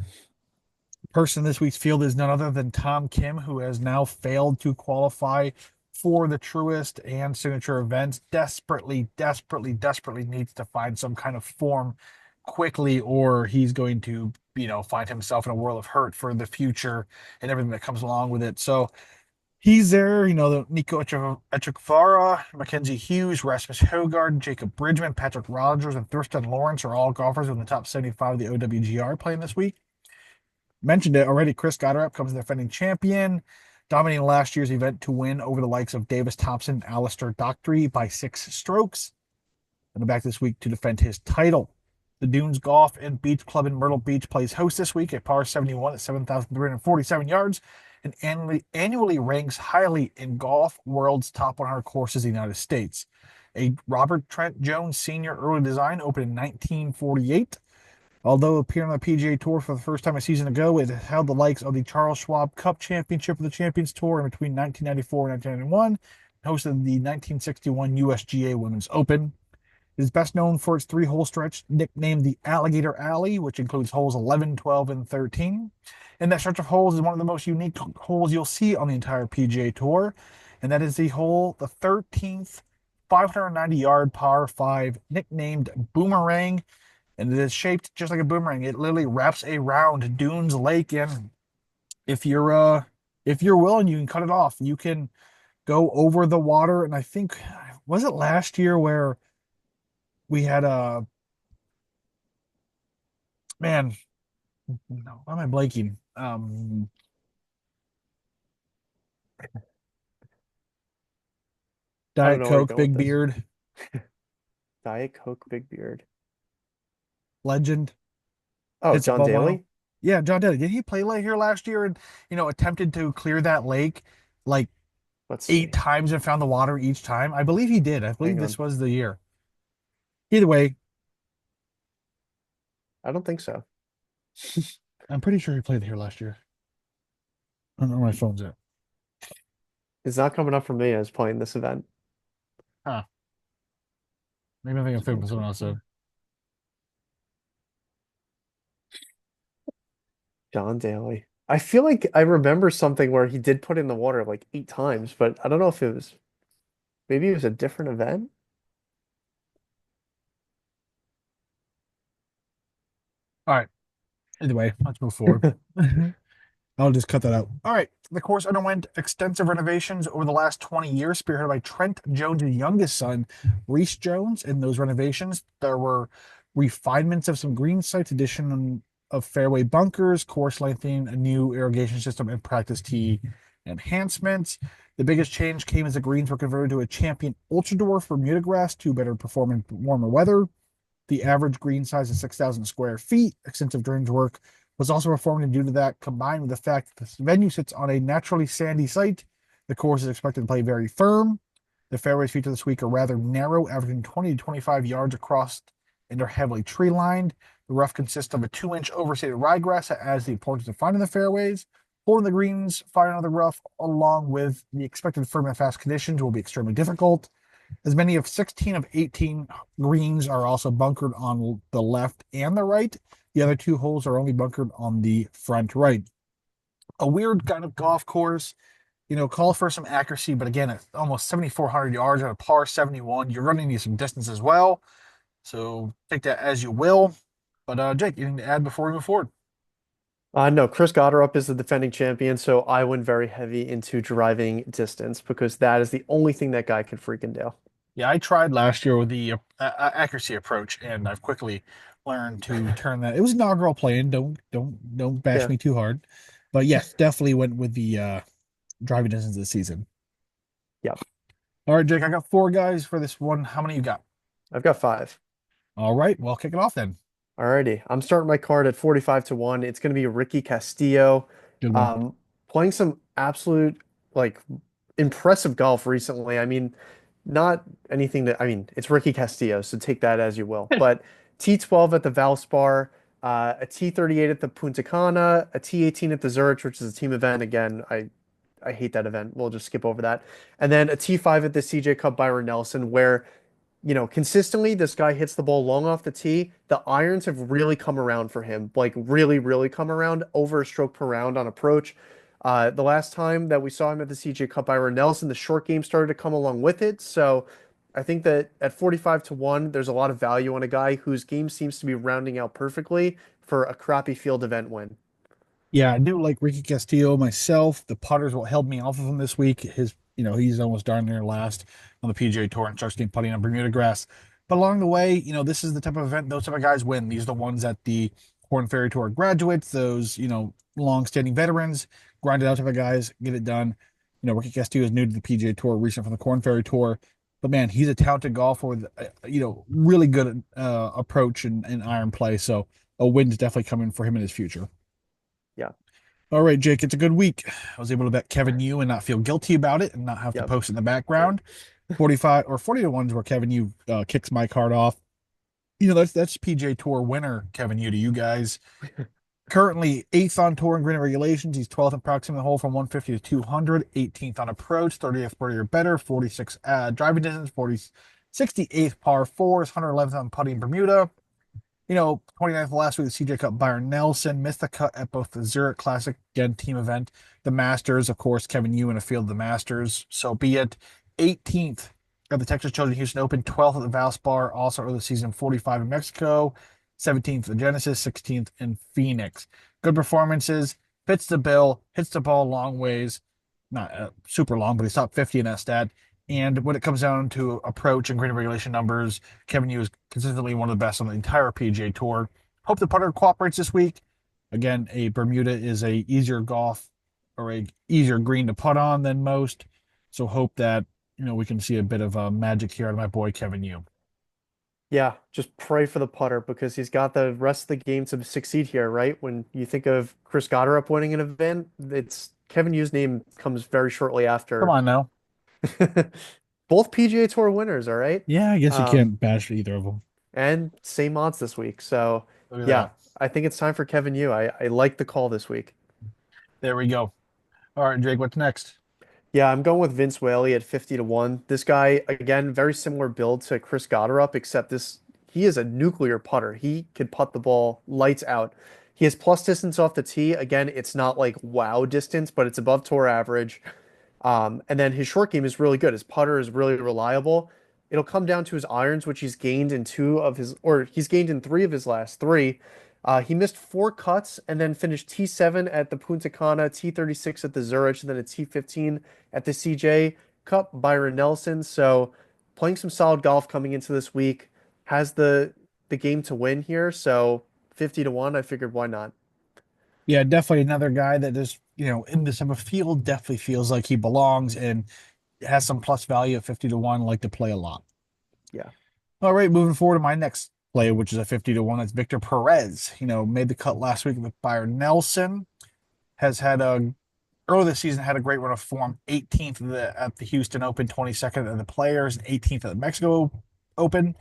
person this week's field is none other than Tom Kim, who has now failed to qualify for the Truist and signature events. Desperately, desperately, desperately needs to find some kind of form quickly, or he's going to, find himself in a world of hurt for the future and everything that comes along with it. So he's there, the Nico Echevarria, Mackenzie Hughes, Rasmus Hogard, Jacob Bridgman, Patrick Rogers, and Thurston Lawrence are all golfers in the top 75 of the OWGR playing this week. Mentioned it already. Chris Gotterup comes the defending champion, dominating last year's event to win over the likes of Davis Thompson and Alistair Dockery by 6 strokes. And back this week to defend his title. The Dunes Golf and Beach Club in Myrtle Beach plays host this week at par 71 at 7,347 yards and annually ranks highly in Golf World's top 100 courses in the United States. A Robert Trent Jones Sr. early design opened in 1948. Although appearing on the PGA Tour for the first time a season ago, it held the likes of the Charles Schwab Cup Championship of the Champions Tour in between 1994 and 1991, and hosted the 1961 USGA Women's Open. It is best known for its three-hole stretch, nicknamed the Alligator Alley, which includes holes 11, 12, and 13. And that stretch of holes is one of the most unique holes you'll see on the entire PGA Tour, and that is the 13th 590-yard par 5, nicknamed Boomerang, and it is shaped just like a boomerang. It literally wraps around Dunes Lake, and if you're willing, you can cut it off. You can go over the water, and I think was it last year where we had a man. No, why am I blanking? I don't Diet know where you're Coke, going with Big this. Beard, Diet Coke, Big Beard. legend, Oh, hits the John ball well. Daly? Yeah, John Daly. Did he play late here last year and attempted to clear that lake like Let's eight see. times and found the water each time? I believe he did. I believe Hang this on. was the year. Either way, I don't think so. I'm pretty sure he played here last year. I don't know where my phone's at. It's not coming up for me as playing this event. Huh. Maybe I'm thinking of someone else. So. 2024. John Daly. I feel like I remember something where he did put in the water like 8 times, but I don't know if it was maybe it was a different event. All right. Either way, let's move forward. I'll just cut that out. All right. The course underwent extensive renovations over the last 20 years, spearheaded by Trent Jones' youngest son, Reese Jones. In those renovations, there were refinements of some green sites, addition of fairway bunkers, course lengthening, a new irrigation system, and practice tee enhancements. The biggest change came as the greens were converted to a champion ultra dwarf Bermuda grass to better perform in warmer weather. The average green size is 6,000 square feet. Extensive drainage work was also performed, and due to that, combined with the fact that this venue sits on a naturally sandy site, the course is expected to play very firm. The fairways featured this week are rather narrow, averaging 20 to 25 yards across, and are heavily tree lined. The rough consists of a 2-inch overstated ryegrass that adds the importance of finding the fairways. Holding the greens, firing on the rough, along with the expected firm and fast conditions, will be extremely difficult. As many of 16 of 18 greens are also bunkered on the left and the right. The other two holes are only bunkered on the front right. A weird kind of golf course, call for some accuracy, but again, at almost 7,400 yards at a par 71, you're running into some distance as well. So take that as you will. But Jake, anything to add before we move forward? No, Chris Gotterup is the defending champion, so I went very heavy into driving distance because that is the only thing that guy can freaking do. Yeah, I tried last year with the accuracy approach, and I've quickly learned to turn that. It was inaugural playing. Don't bash Yeah, me too hard, but yes, definitely went with the driving distance this season. yeah. All right, Jake, I got four guys for this one. How many you got? I've got five. All right, well, kick it off then. Alrighty. I'm starting my card at 45 to 1. It's going to be Ricky Castillo. Good one. Um, Playing some absolute like impressive golf recently. I mean, not anything that I mean, it's Ricky Castillo, so take that as you will. But T12 at the Valspar, a T38 at the Punta Cana, a T18 at the Zurich, which is a team event. Again, I hate that event. We'll just skip over that. And then a T5 at the CJ Cup Byron Nelson, where consistently this guy hits the ball long off the tee. The irons have really come around for him, like really, really come around over a stroke per round on approach. The last time that we saw him at the CJ Cup, Byron Nelson, the short game started to come along with it. So I think that at 45 to 1, there's a lot of value on a guy whose game seems to be rounding out perfectly for a crappy field event win. Yeah, I do like Ricky Castillo myself. The putters what held me off of him this week. He's almost darn near last on the PGA Tour and starts getting putting on Bermuda grass. But along the way, this is the type of event those type of guys win. These are the ones that the Corn Ferry Tour graduates, those, long-standing veterans, grind it out type of guys, get it done. Ricky Castillo is new to the PGA Tour, recent from the Corn Ferry Tour. But man, he's a talented golfer with, really good approach and iron play. So a win is definitely coming for him in his future. Yeah. All right, Jake, it's a good week. I was able to bet Kevin Yu and not feel guilty about it and not have to Yep. post in the Great. background. 45 or 40 to ones where Kevin Yu kicks my card off. That's PJ Tour winner, Kevin Yu, to you guys. Currently eighth on tour in green regulations. He's 12th in proximate hole from 150 to 200, 18th on approach, 30th birdie or better, 46 driving distance, 40, 68th par fours, 111th on putting Bermuda. 29th last week, the CJ Cup, Byron Nelson missed the cut at both the Zurich Classic, again, team event, the Masters, of course, Kevin Yu in a field of the Masters, so be it. 18th at the Texas Children's Houston Open, 12th at the Valspar, also early season, 45 in Mexico, 17th at Genesis, 16th in Phoenix. Good performances, fits the bill, hits the ball long ways, not super long, but he's top 50 in that stat. And when it comes down to approach and green regulation numbers, Kevin Yu is consistently one of the best on the entire PGA Tour. Hope the putter cooperates this week. Again, a Bermuda is a easier golf or a easier green to putt on than most. So hope that we can see a bit of magic here out of my boy Kevin Yu. Yeah, just pray for the putter because he's got the rest of the game to succeed here, right? When you think of Chris Gotterup winning an event, it's Kevin Yu's name comes very shortly Come after. on now. Both PGA Tour winners, all right? Yeah, I guess you Um, can't bash either of them. and same odds this week. So, Look at yeah, that. I think it's time for Kevin Yu. I like the call this week. There we go. All right, Jake, what's next? Yeah, I'm going with Vince Whaley at 50 to 1. This guy, again, very similar build to Chris Gotterup, except he is a nuclear putter. He could putt the ball lights out. He has plus distance off the tee. Again, it's not like wow distance, but it's above tour average. And then his short game is really good. His putter is really reliable. It'll come down to his irons, which he's gained in two of his, or he's gained in three of his last three. He missed four cuts and then finished T7 at the Punta Cana, T36 at the Zurich, and then a T15 at the CJ Cup. Byron Nelson. So playing some solid golf coming into this week. Has the game to win here. So 50 to 1, I figured why not? Yeah, definitely another guy that is, in this type of field, definitely feels like he belongs and has some plus value at 50 to 1, like to play a lot. Yeah. All right, moving forward to my next play, which is a 50 to 1. That's Victor Perez. Made the cut last week with Byron Nelson. Has had a early this season had a great run of form. 18th at the Houston Open, 22nd at the Players, and 18th at the Mexico Open.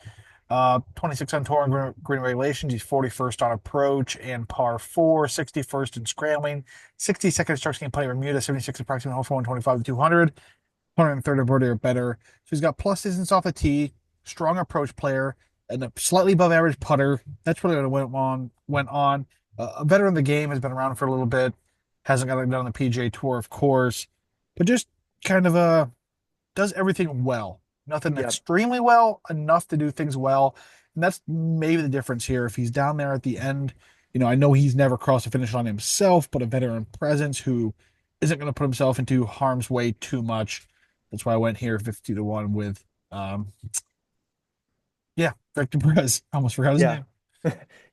26 on tour and green regulations. He's 41st on approach and par four, 61st in scrambling, 62nd strokes gained putting Bermuda, 76 approximately hole for 125 to 200, 130 birdie or better. So he's got plus distance off the tee, strong approach player, and a slightly above average putter. That's really what went on. A veteran of the game, has been around for a little bit, hasn't got it done on the PGA Tour, of course, but just kind of does everything well. Nothing Yep. extremely well, enough to do things well. And that's maybe the difference here. If he's down there at the end, I know he's never crossed the finish line himself, but a veteran presence who isn't going to put himself into harm's way too much. That's why I went here 50 to 1 with, yeah, Victor Perez. I almost forgot his Yeah. name.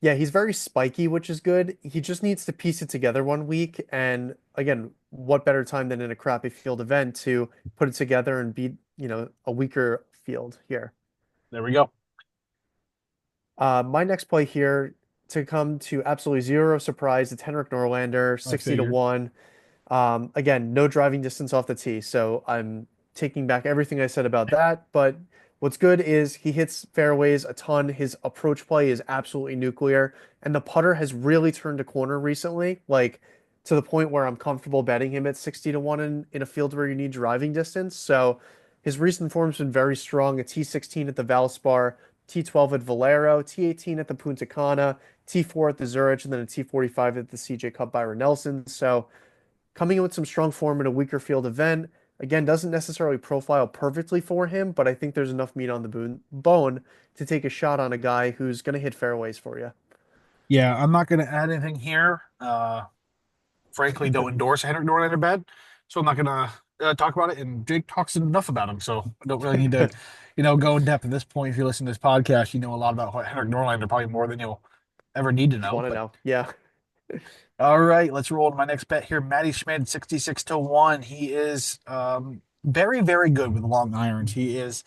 Yeah, he's very spiky, which is good. He just needs to piece it together one week. And again, what better time than in a crappy field event to put it together and beat, a weaker field here. There we go. My next play here to come to absolutely zero surprise, it's Henrik Norlander, I 60 to figured. 1. Again, no driving distance off the tee, so I'm taking back everything I said about that. But what's good is he hits fairways a ton. His approach play is absolutely nuclear, and the putter has really turned a corner recently, like to the point where I'm comfortable betting him at 60 to 1 in a field where you need driving distance. So his recent form's been very strong. A T16 at the Valspar, T12 at Valero, T18 at the Punta Cana, T4 at the Zurich, and then a T45 at the CJ Cup Byron Nelson. So coming in with some strong form in a weaker field event. Again, doesn't necessarily profile perfectly for him, but I think there's enough meat on the bone to take a shot on a guy who's going to hit fairways for you. Yeah, I'm not going to add anything here. Frankly, don't endorse Henrik Norlander bad, so I'm not gonna talk about it. And Jake talks enough about him, so I don't really need to, go in depth at this point. If you listen to this podcast, you know a lot about Henrik Norlander, probably more than you'll ever need to Just know. want to But know. Yeah. all right, let's roll to my next bet here. Matty Schmid, 66 to 1. He is very, very good with long irons. He is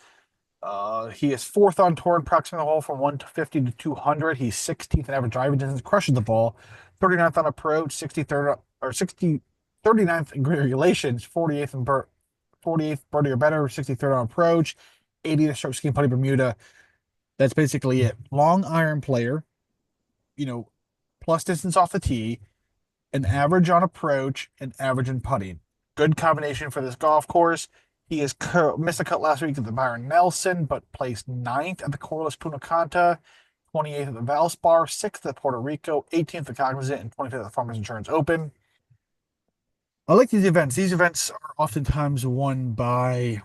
fourth on tour in approximate hole from 150 to 200. He's 16th in average driving distance, crushes the ball. 39th on approach, 63rd or 39th in green regulations, 48th birdie or better, 63rd on approach, 80th stroke ski putting Bermuda. That's basically it. Long iron player, you know, plus distance off the tee, an average on approach, and average in putting. Good combination for this golf course. He has missed a cut last week at the Byron Nelson, but placed ninth at the Corliss Punta Cana, 28th at the Valspar, 6th at Puerto Rico, 18th at Cognizant, and 25th at the Farmers Insurance Open. I like these events. These events are oftentimes won by,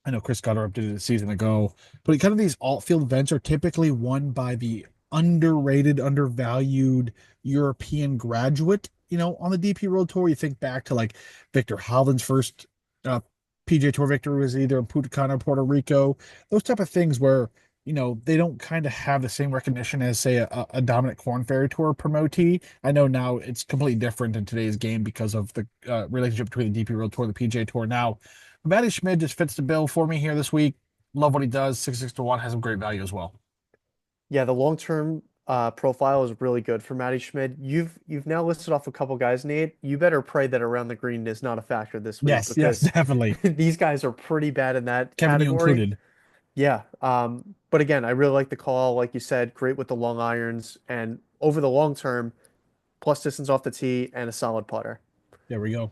I know Chris Scudder did it a season ago, but kind of these alt field events are typically won by the underrated, undervalued European graduate. On the DP World Tour, you think back to like Victor Hovland's first uh, PGA Tour victory was either in Punta Cana or Puerto Rico. Those type of things where they don't kind of have the same recognition as say a Dominic Corn Ferry Tour promotee. I know now it's completely different in today's game because of the relationship between the DP World Tour and the PGA Tour now. Matty Schmid just fits the bill for me here this week. Love what he does. 66 to 1 has some great value as well. Yeah, the long-term profile is really good for Matty Schmid. You've now listed off a couple guys, Nate. You better pray that around the green is not a factor this week Yes, yes, because definitely. these guys are pretty bad in that Kevin, you category. included. Yeah. But again, I really like the call. Like you said, great with the long irons and over the long term, plus distance off the tee and a solid putter. There we go.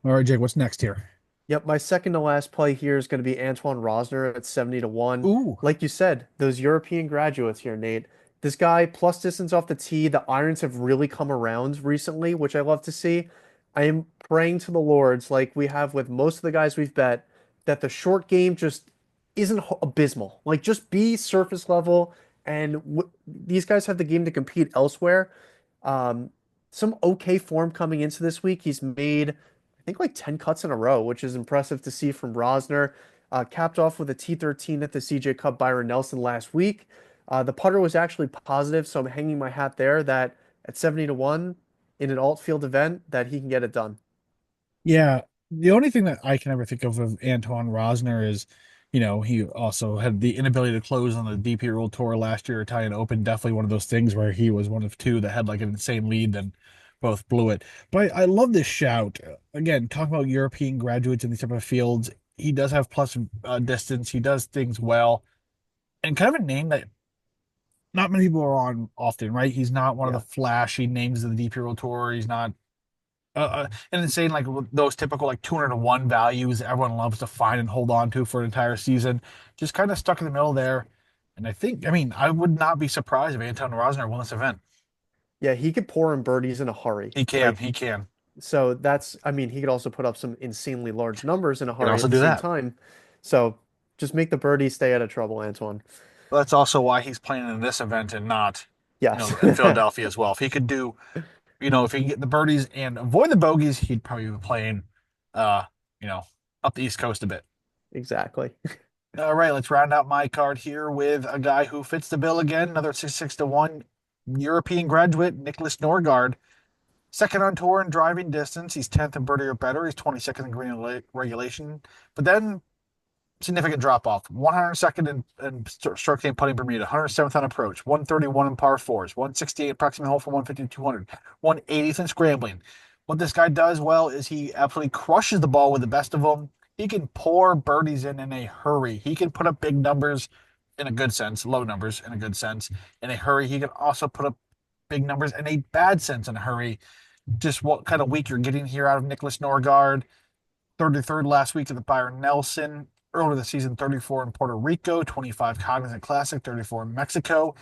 All right, Jake, what's next here? Yep, my second to last play here is going to be Antoine Rosner at 70 to 1. Ooh, Like you said, those European graduates here, Nate. This guy, plus distance off the tee, the irons have really come around recently, which I love to see. I am praying to the Lords, like we have with most of the guys we've bet, that the short game just isn't abysmal. Like just be surface level and these guys have the game to compete elsewhere. Um, some okay form coming into this week. He's made, I think, like 10 cuts in a row, which is impressive to see from Rosner. Capped off with a T13 at the CJ Cup Byron Nelson last week. The putter was actually positive, so I'm hanging my hat there that at 70 to 1 in an alt field event that he can get it done. Yeah, the only thing that I can ever think of Antoine Rosner is, he also had the inability to close on the DP World Tour last year, Italian Open. Definitely one of those things where he was one of two that had like an insane lead, then both blew it. But I love this shout. Again, talking about European graduates in these type of fields, he does have plus distance. He does things well, and kind of a name that not many people are on often, right? He's not one of the Yeah. flashy names of the DP World Tour. He's not and insane like those typical like 200 to 1 values everyone loves to find and hold on to for an entire season. Just kind of stuck in the middle there. And I would not be surprised if Anton Rosner won this event. Yeah, he could pour in birdies in a hurry. He can, Like, he can. so I mean, he could also put up some insanely large numbers in a He can hurry also at the do same that. time. So just make the birdie stay out of trouble, Antoine. But that's also why he's playing in this event and not, Yes. in Philadelphia as well. If he could do, if he can get the birdies and avoid the bogeys, he'd probably be playing, uh, you know, up the East Coast a bit. Exactly. All right, let's round out my card here with a guy who fits the bill again, another 6 to 1 European graduate, Nicholas Norgard. Second on tour in driving distance. He's 10th in birdie or better. He's 22nd in green regulation. But then significant drop off. 102nd in stroke game putting Bermuda, 107th on approach, 131 in par fours, 168 approximate hole for 150 200, 180th in scrambling. What this guy does well is he absolutely crushes the ball with the best of them. He can pour birdies in a hurry. He can put up big numbers in a good sense, low numbers in a good sense in a hurry. He can also put up big numbers in a bad sense in a hurry. Just what kind of week you're getting here out of Nicholas Norgard. 33rd last week at the Byron Nelson. Earlier this season, 34 in Puerto Rico, 25 Cognizant Classic, 34 in Mexico.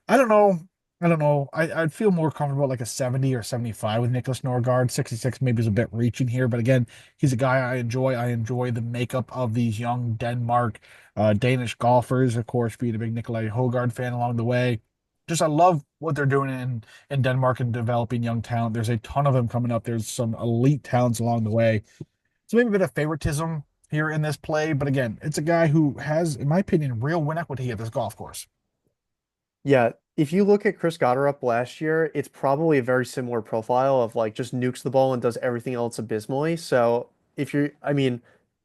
I don't know. I don't know. I'd feel more comfortable at like a 70 or 75 with Nicholas Norgard. 66 maybe is a bit reaching here, but again, he's a guy I enjoy. I enjoy the makeup of these young Denmark, Danish golfers, of course, being a big Nikolai Hogard fan along the way. Just I love what they're doing in Denmark and developing young talent. There's a ton of them coming up. There's some elite talents along the way. So maybe a bit of favoritism here in this play, but again, it's a guy who has, in my opinion, real win equity at this golf course. Yeah, if you look at Chris Gotterup last year, it's probably a very similar profile of like just nukes the ball and does everything else abysmally. So I mean,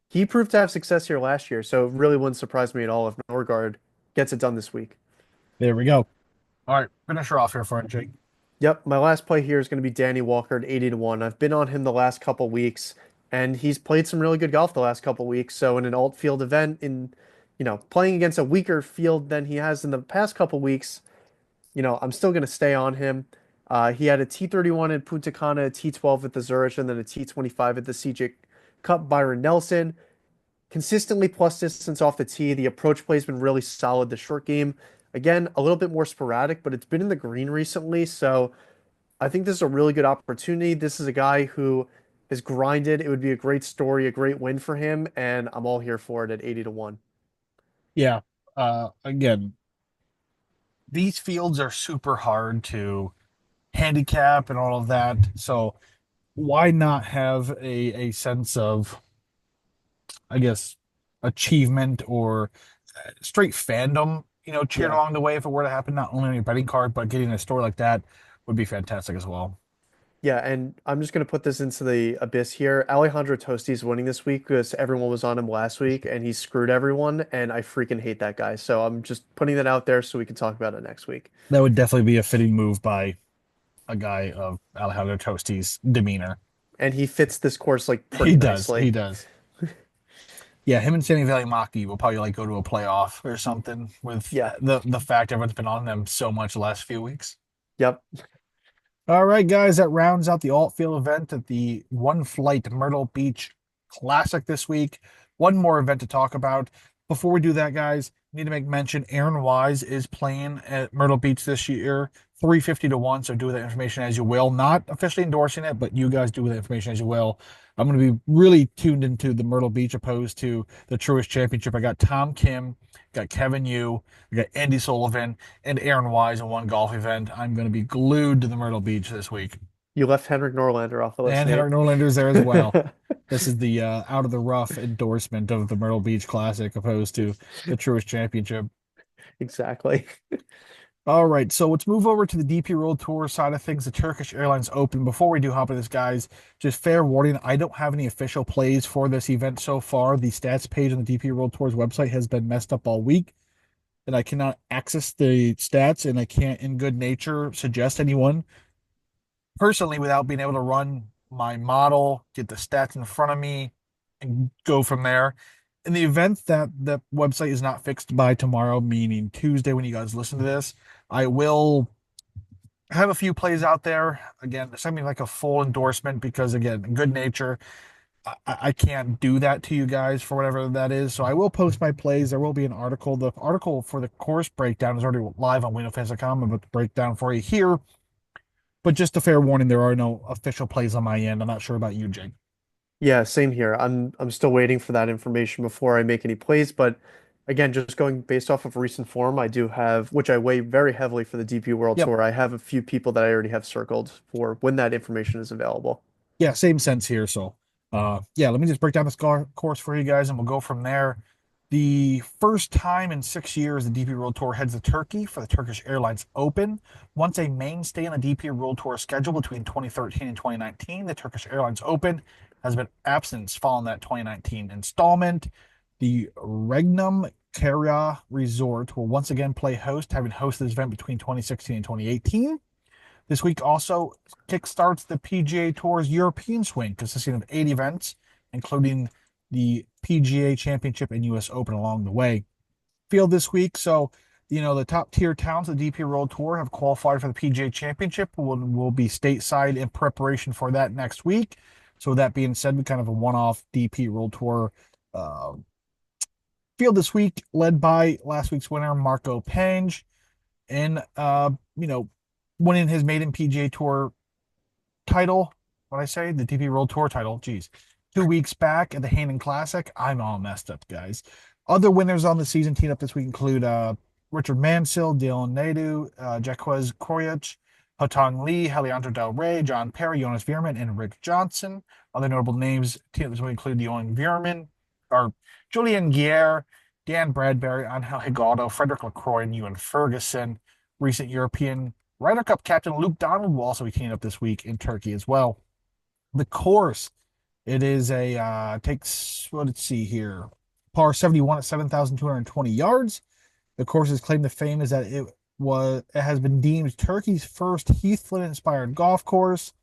he proved to have success here last year, so it really wouldn't surprise me at all if Norgard gets it done this week. There we go. All right, finish her off here for it, Jake. Yep, my last play here is going to be Danny Walker at 80 to 1. I've been on him the last couple weeks, and he's played some really good golf the last couple weeks. So in an alt field event, playing against a weaker field than he has in the past couple weeks, I'm still going to stay on him. He had a T31 at Punta Cana, a T12 at the Zurich, and then a T25 at the CJ Cup Byron Nelson. Consistently plus distance off the tee. The approach play has been really solid. The short game, again, a little bit more sporadic, but it's been in the green recently. So I think this is a really good opportunity. This is a guy who has grinded. It would be a great story, a great win for him, and I'm all here for it at 80 to 1. Yeah. Again, these fields are super hard to handicap and all of that. So why not have a sense of, I guess, achievement or straight fandom, cheering Yeah. along the way if it were to happen, not only on your betting card, but getting a story like that would be fantastic as well. Yeah, and I'm just going to put this into the abyss here. Alejandro Tosti is winning this week because everyone was on him last week and he screwed everyone, and I freaking hate that guy. So I'm just putting that out there so we can talk about it next week. That would definitely be a fitting move by a guy of Alejandro Tosti's demeanor. And he fits this course like He pretty does. He nicely. does. Yeah, him and Sammy Valimaki will probably like go to a playoff or something with Yeah. the fact everyone's been on them so much the last few weeks. Yep. All right, guys, that rounds out the alt field event at the ONEflight Myrtle Beach Classic this week. One more event to talk about. Before we do that, guys, Need to make mention Aaron Wise is playing at Myrtle Beach this year, 350 to 1. So do with that information as you will. Not officially endorsing it, but you guys do with that information as you will. I'm going to be really tuned into the Myrtle Beach opposed to the Truist Championship. I got Tom Kim, got Kevin Yu, I got Andy Sullivan, and Aaron Wise in one golf event. I'm going to be glued to the Myrtle Beach this week. You left Henrik Norlander off the list, And Nate. Henrik Norlander's there as well. This is the out of the rough endorsement of the Myrtle Beach Classic opposed to the Truist Championship. Exactly. All right, so let's move over to the DP World Tour side of things, the Turkish Airlines Open. Before we do hop into this, guys, just fair warning, I don't have any official plays for this event so far. The stats page on the DP World Tour's website has been messed up all week, and I cannot access the stats, and I can't, in good nature, suggest anyone personally without being able to run my model, get the stats in front of me, and go from there. In the event that the website is not fixed by tomorrow, meaning Tuesday when you guys listen to this, I will have a few plays out there. Again, something like a full endorsement because, again, good nature, I can't do that to you guys for whatever that is. So I will post my plays. There will be an article. The article for the course breakdown is already live on ONEflight.com. I'm about to break down for you here. But just a fair warning, there are no official plays on my end. I'm not sure about you, Jake. Yeah, same here. I'm still waiting for that information before I make any plays, but again, just going based off of recent form, I do have, which I weigh very heavily for the DP World Yep. Tour. I have a few people that I already have circled for when that information is available. Yeah, same sense here. So, yeah, let me just break down this course for you guys, and we'll go from there. The first time in 6 years, the DP World Tour heads to Turkey for the Turkish Airlines Open. Once a mainstay on the DP World Tour schedule between 2013 and 2019, the Turkish Airlines Open has been absent following that 2019 installment. The Regnum Karya Resort will once again play host, having hosted this event between 2016 and 2018. This week also kickstarts the PGA Tour's European swing, consisting of 8 events, including the PGA Championship and US Open along the way. Field this week, so the top tier towns of the DP World Tour have qualified for the PGA Championship. Will be stateside in preparation for that next week. So with that being said, we kind of a one-off DP World Tour uh, field this week, led by last week's winner Marco Penge, and winning his maiden PGA Tour title. What I say, the DP World Tour title. Geez, 2 weeks back at the Hanen Classic. I'm all messed up, guys. Other winners on the season teed up this week include Richard Mansell, Dylan Nadu, Jaquez Koryach, Hotong Lee, Heliandro Del Rey, John Perry, Jonas Veerman, and Rick Johnson. Other notable names teed up this week include Johan Veerman, or Julian Guerre, Dan Bradbury, Angel Higaldo, Frederick LaCroix, and Ewan Ferguson. Recent European Ryder Cup captain Luke Donald will also be teaming up this week in Turkey as well. The course, it is takes, what let's see here, par 71 at 7,220 yards. The course's claim to fame is that it has been deemed Turkey's first Heathland inspired golf course.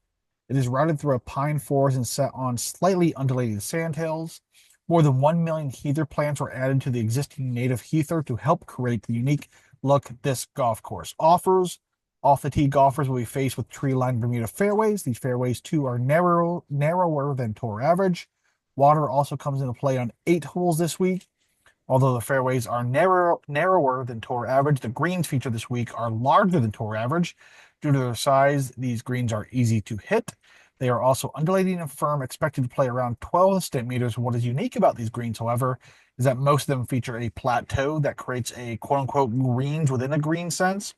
It is routed through a pine forest and set on slightly undulating sandhills. More than 1 million heather plants were added to the existing native heather to help create the unique look this golf course offers. Off the tee, golfers will be faced with tree-lined Bermuda fairways. These fairways, too, are narrower than tour average. Water also comes into play on 8 holes this week. Although the fairways are narrower than tour average, the greens featured this week are larger than tour average. Due to their size, these greens are easy to hit. They are also undulating and firm, expected to play around 12 centimeters. What is unique about these greens, however, is that most of them feature a plateau that creates a quote-unquote greens within a green sense.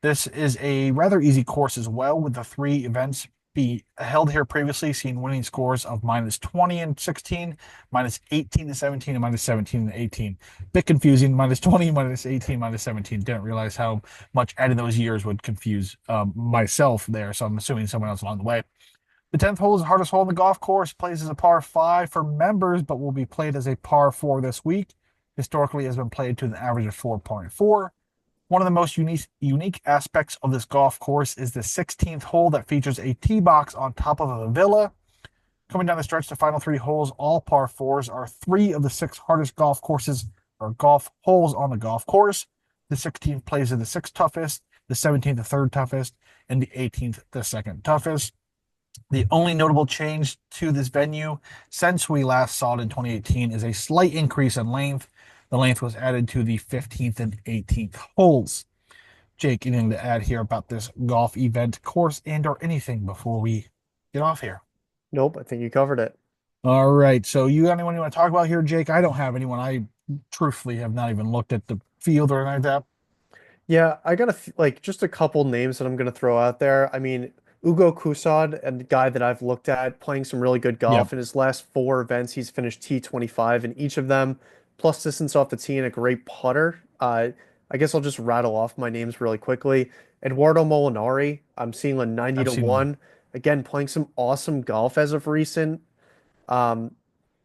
This is a rather easy course as well, with the 3 events be held here previously, seeing winning scores of -20 and 16, -18 and 17, and -17 and 18. Bit confusing, -20, -18, -17. Didn't realize how much adding those years would confuse myself there, so I'm assuming someone else along the way. The 10th hole is the hardest hole in the golf course, plays as a par 5 for members, but will be played as a par 4 this week. Historically, has been played to an average of 4.4. One of the most unique aspects of this golf course is the 16th hole that features a tee box on top of a villa. Coming down the stretch, the final 3 holes, all par fours, are 3 of the 6 hardest golf courses or golf holes on the golf course. The 16th plays are the sixth toughest, the 17th the third toughest, and the 18th the second toughest. The only notable change to this venue since we last saw it in 2018 is a slight increase in length. The length was added to the 15th and 18th holes. Jake, anything to add here about this golf event, course, and or anything before we get off here? Nope, I think you covered it. All right. So you got anyone you want to talk about here, Jake? I don't have anyone. I truthfully have not even looked at the field or anything like that. Yeah, I got like just a couple names that I'm gonna throw out there. I mean, Ugo Kusad, a guy that I've looked at playing some really good Yep. golf. In his last four events, he's finished T25 in each of them, plus distance off the tee and a great putter. I guess I'll just rattle off my names really quickly. Eduardo Molinari, I'm seeing a 90 I've to seen him. 1. Again, playing some awesome golf as of recent. Um,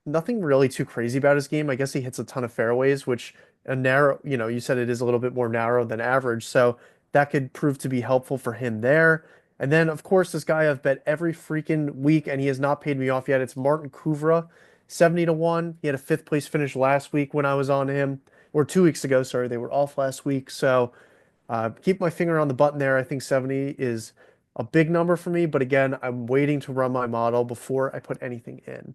Nothing really too crazy about his game. I guess he hits a ton of fairways, which a narrow, you said it is a little bit more narrow than average. So that could prove to be helpful for him there. And then, of course, this guy I've bet every freaking week, and he has not paid me off yet. It's Martin Kuvra, 70 to 1. He had a fifth place finish last week when I was on him, or 2 weeks ago. Sorry, they were off last week. So keep my finger on the button there. I think 70 is a big number for me. But again, I'm waiting to run my model before I put anything in.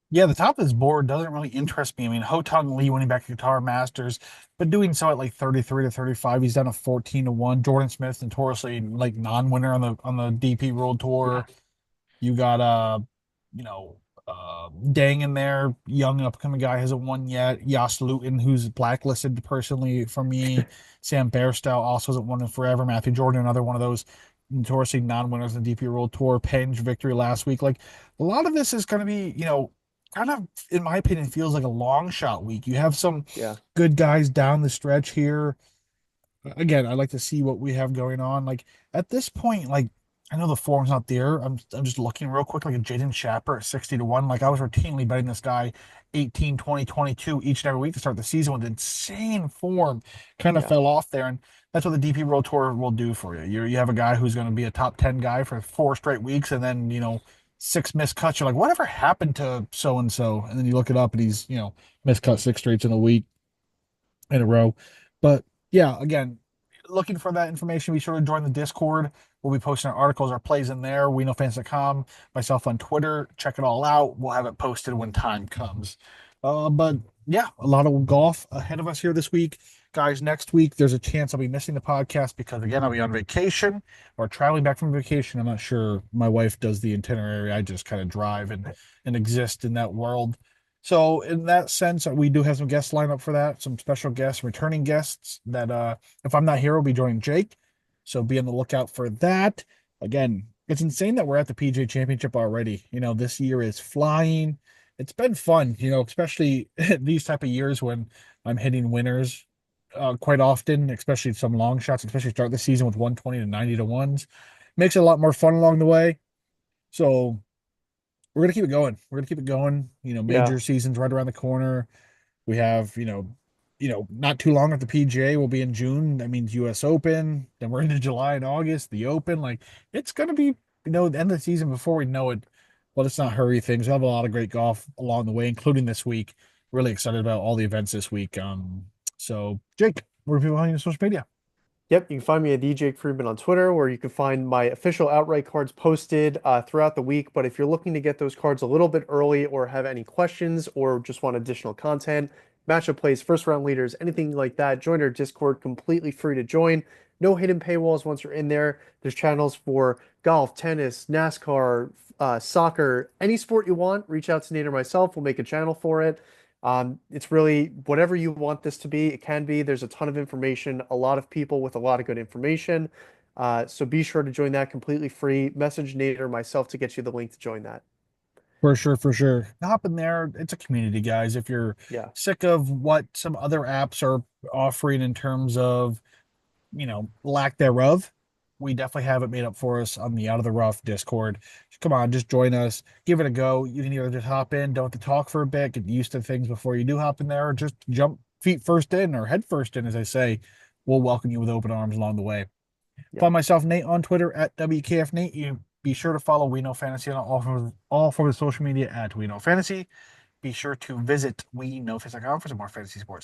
Yeah, the top of this board doesn't really interest me. I mean, Hotong Lee winning back to Guitar Masters, but doing so at like 33 to 35. He's done a 14 to 1. Jordan Smith notoriously like non-winner on the DP World Yeah. Tour. You got you know, Dang in there, young upcoming guy hasn't won yet. Yas Luton, who's blacklisted personally for me. Sam Bairstow also hasn't won in forever. Matthew Jordan, another one of those notoriously non-winners in the DP World Tour. Penge victory last week. Like a lot of this is going to be, kind of, in my opinion, feels like a long shot week. You have some Yeah. good guys down the stretch here. Again, I like to see what we have going on. Like at this point, like I know the form's not there. I'm just looking real quick, like a Jaden Shapper at 60 to 1. Like I was routinely betting this guy 18, 20, 22 each and every week to start the season with insane form. Kind of Yeah. fell off there. And that's what the DP World Tour will do for you. You have a guy who's going to be a top 10 guy for 4 straight weeks, and then, six missed cuts. You're like, whatever happened to so and so? And then you look it up and he's, missed cut six straights in a week in a row. But yeah, again, looking for that information, be sure to join the Discord. We'll be posting our articles, our plays in there, weknowfans.com, myself on Twitter. Check it all out. We'll have it posted when time comes. But yeah, a lot of golf ahead of us here this week. Guys, next week, there's a chance I'll be missing the podcast because, again, I'll be on vacation or traveling back from vacation. I'm not sure. My wife does the itinerary. I just kind of drive and exist in that world. So in that sense, we do have some guests lined up for that, some special guests, returning guests that if I'm not here, will be joining Jake. So be on the lookout for that. Again, it's insane that we're at the PGA Championship already. This year is flying. It's been fun, especially these type of years when I'm hitting winners quite often, especially some long shots, especially start the season with 120 to 90 to ones. Makes it a lot more fun along the way. So we're gonna keep it going. We're gonna keep it going. Yeah. Major season's right around the corner. We have, not too long at the PGA. We'll be in June. That means U.S. Open. Then we're into July and August, the Open. Like it's gonna be, the end of the season before we know it. Well, let's not hurry things. We have a lot of great golf along the way, including this week. Really excited about all the events this week. So Jake, where are people on your social media? Yep, you can find me at DJ Friedman on Twitter, where you can find my official outright cards posted throughout the week. But if you're looking to get those cards a little bit early or have any questions or just want additional content, matchup plays, first round leaders, anything like that, join our Discord, completely free to join. No hidden paywalls once you're in there. There's channels for golf, tennis, NASCAR, soccer, any sport you want. Reach out to Nate or myself. We'll make a channel for it. It's really whatever you want this to be, it can be. There's a ton of information, a lot of people with a lot of good information. So be sure to join that completely free. Message Nate or myself to get you the link to join that. For sure, for sure. Hop in there. It's a community, guys. If you're Yeah. sick of what some other apps are offering in terms of, lack thereof, we definitely have it made up for us on the Out of the Rough Discord. Come on, just join us. Give it a go. You can either just hop in, don't have to talk for a bit, get used to things before you do hop in there, or just jump feet first in or head first in, as I say. We'll welcome you with open arms along the way. Yep. Find myself, Nate, on Twitter at WKF Nate. You be sure to follow We Know Fantasy on all forms of social media at We Know Fantasy. Be sure to visit WeKnowFantasy.com for some more fantasy sports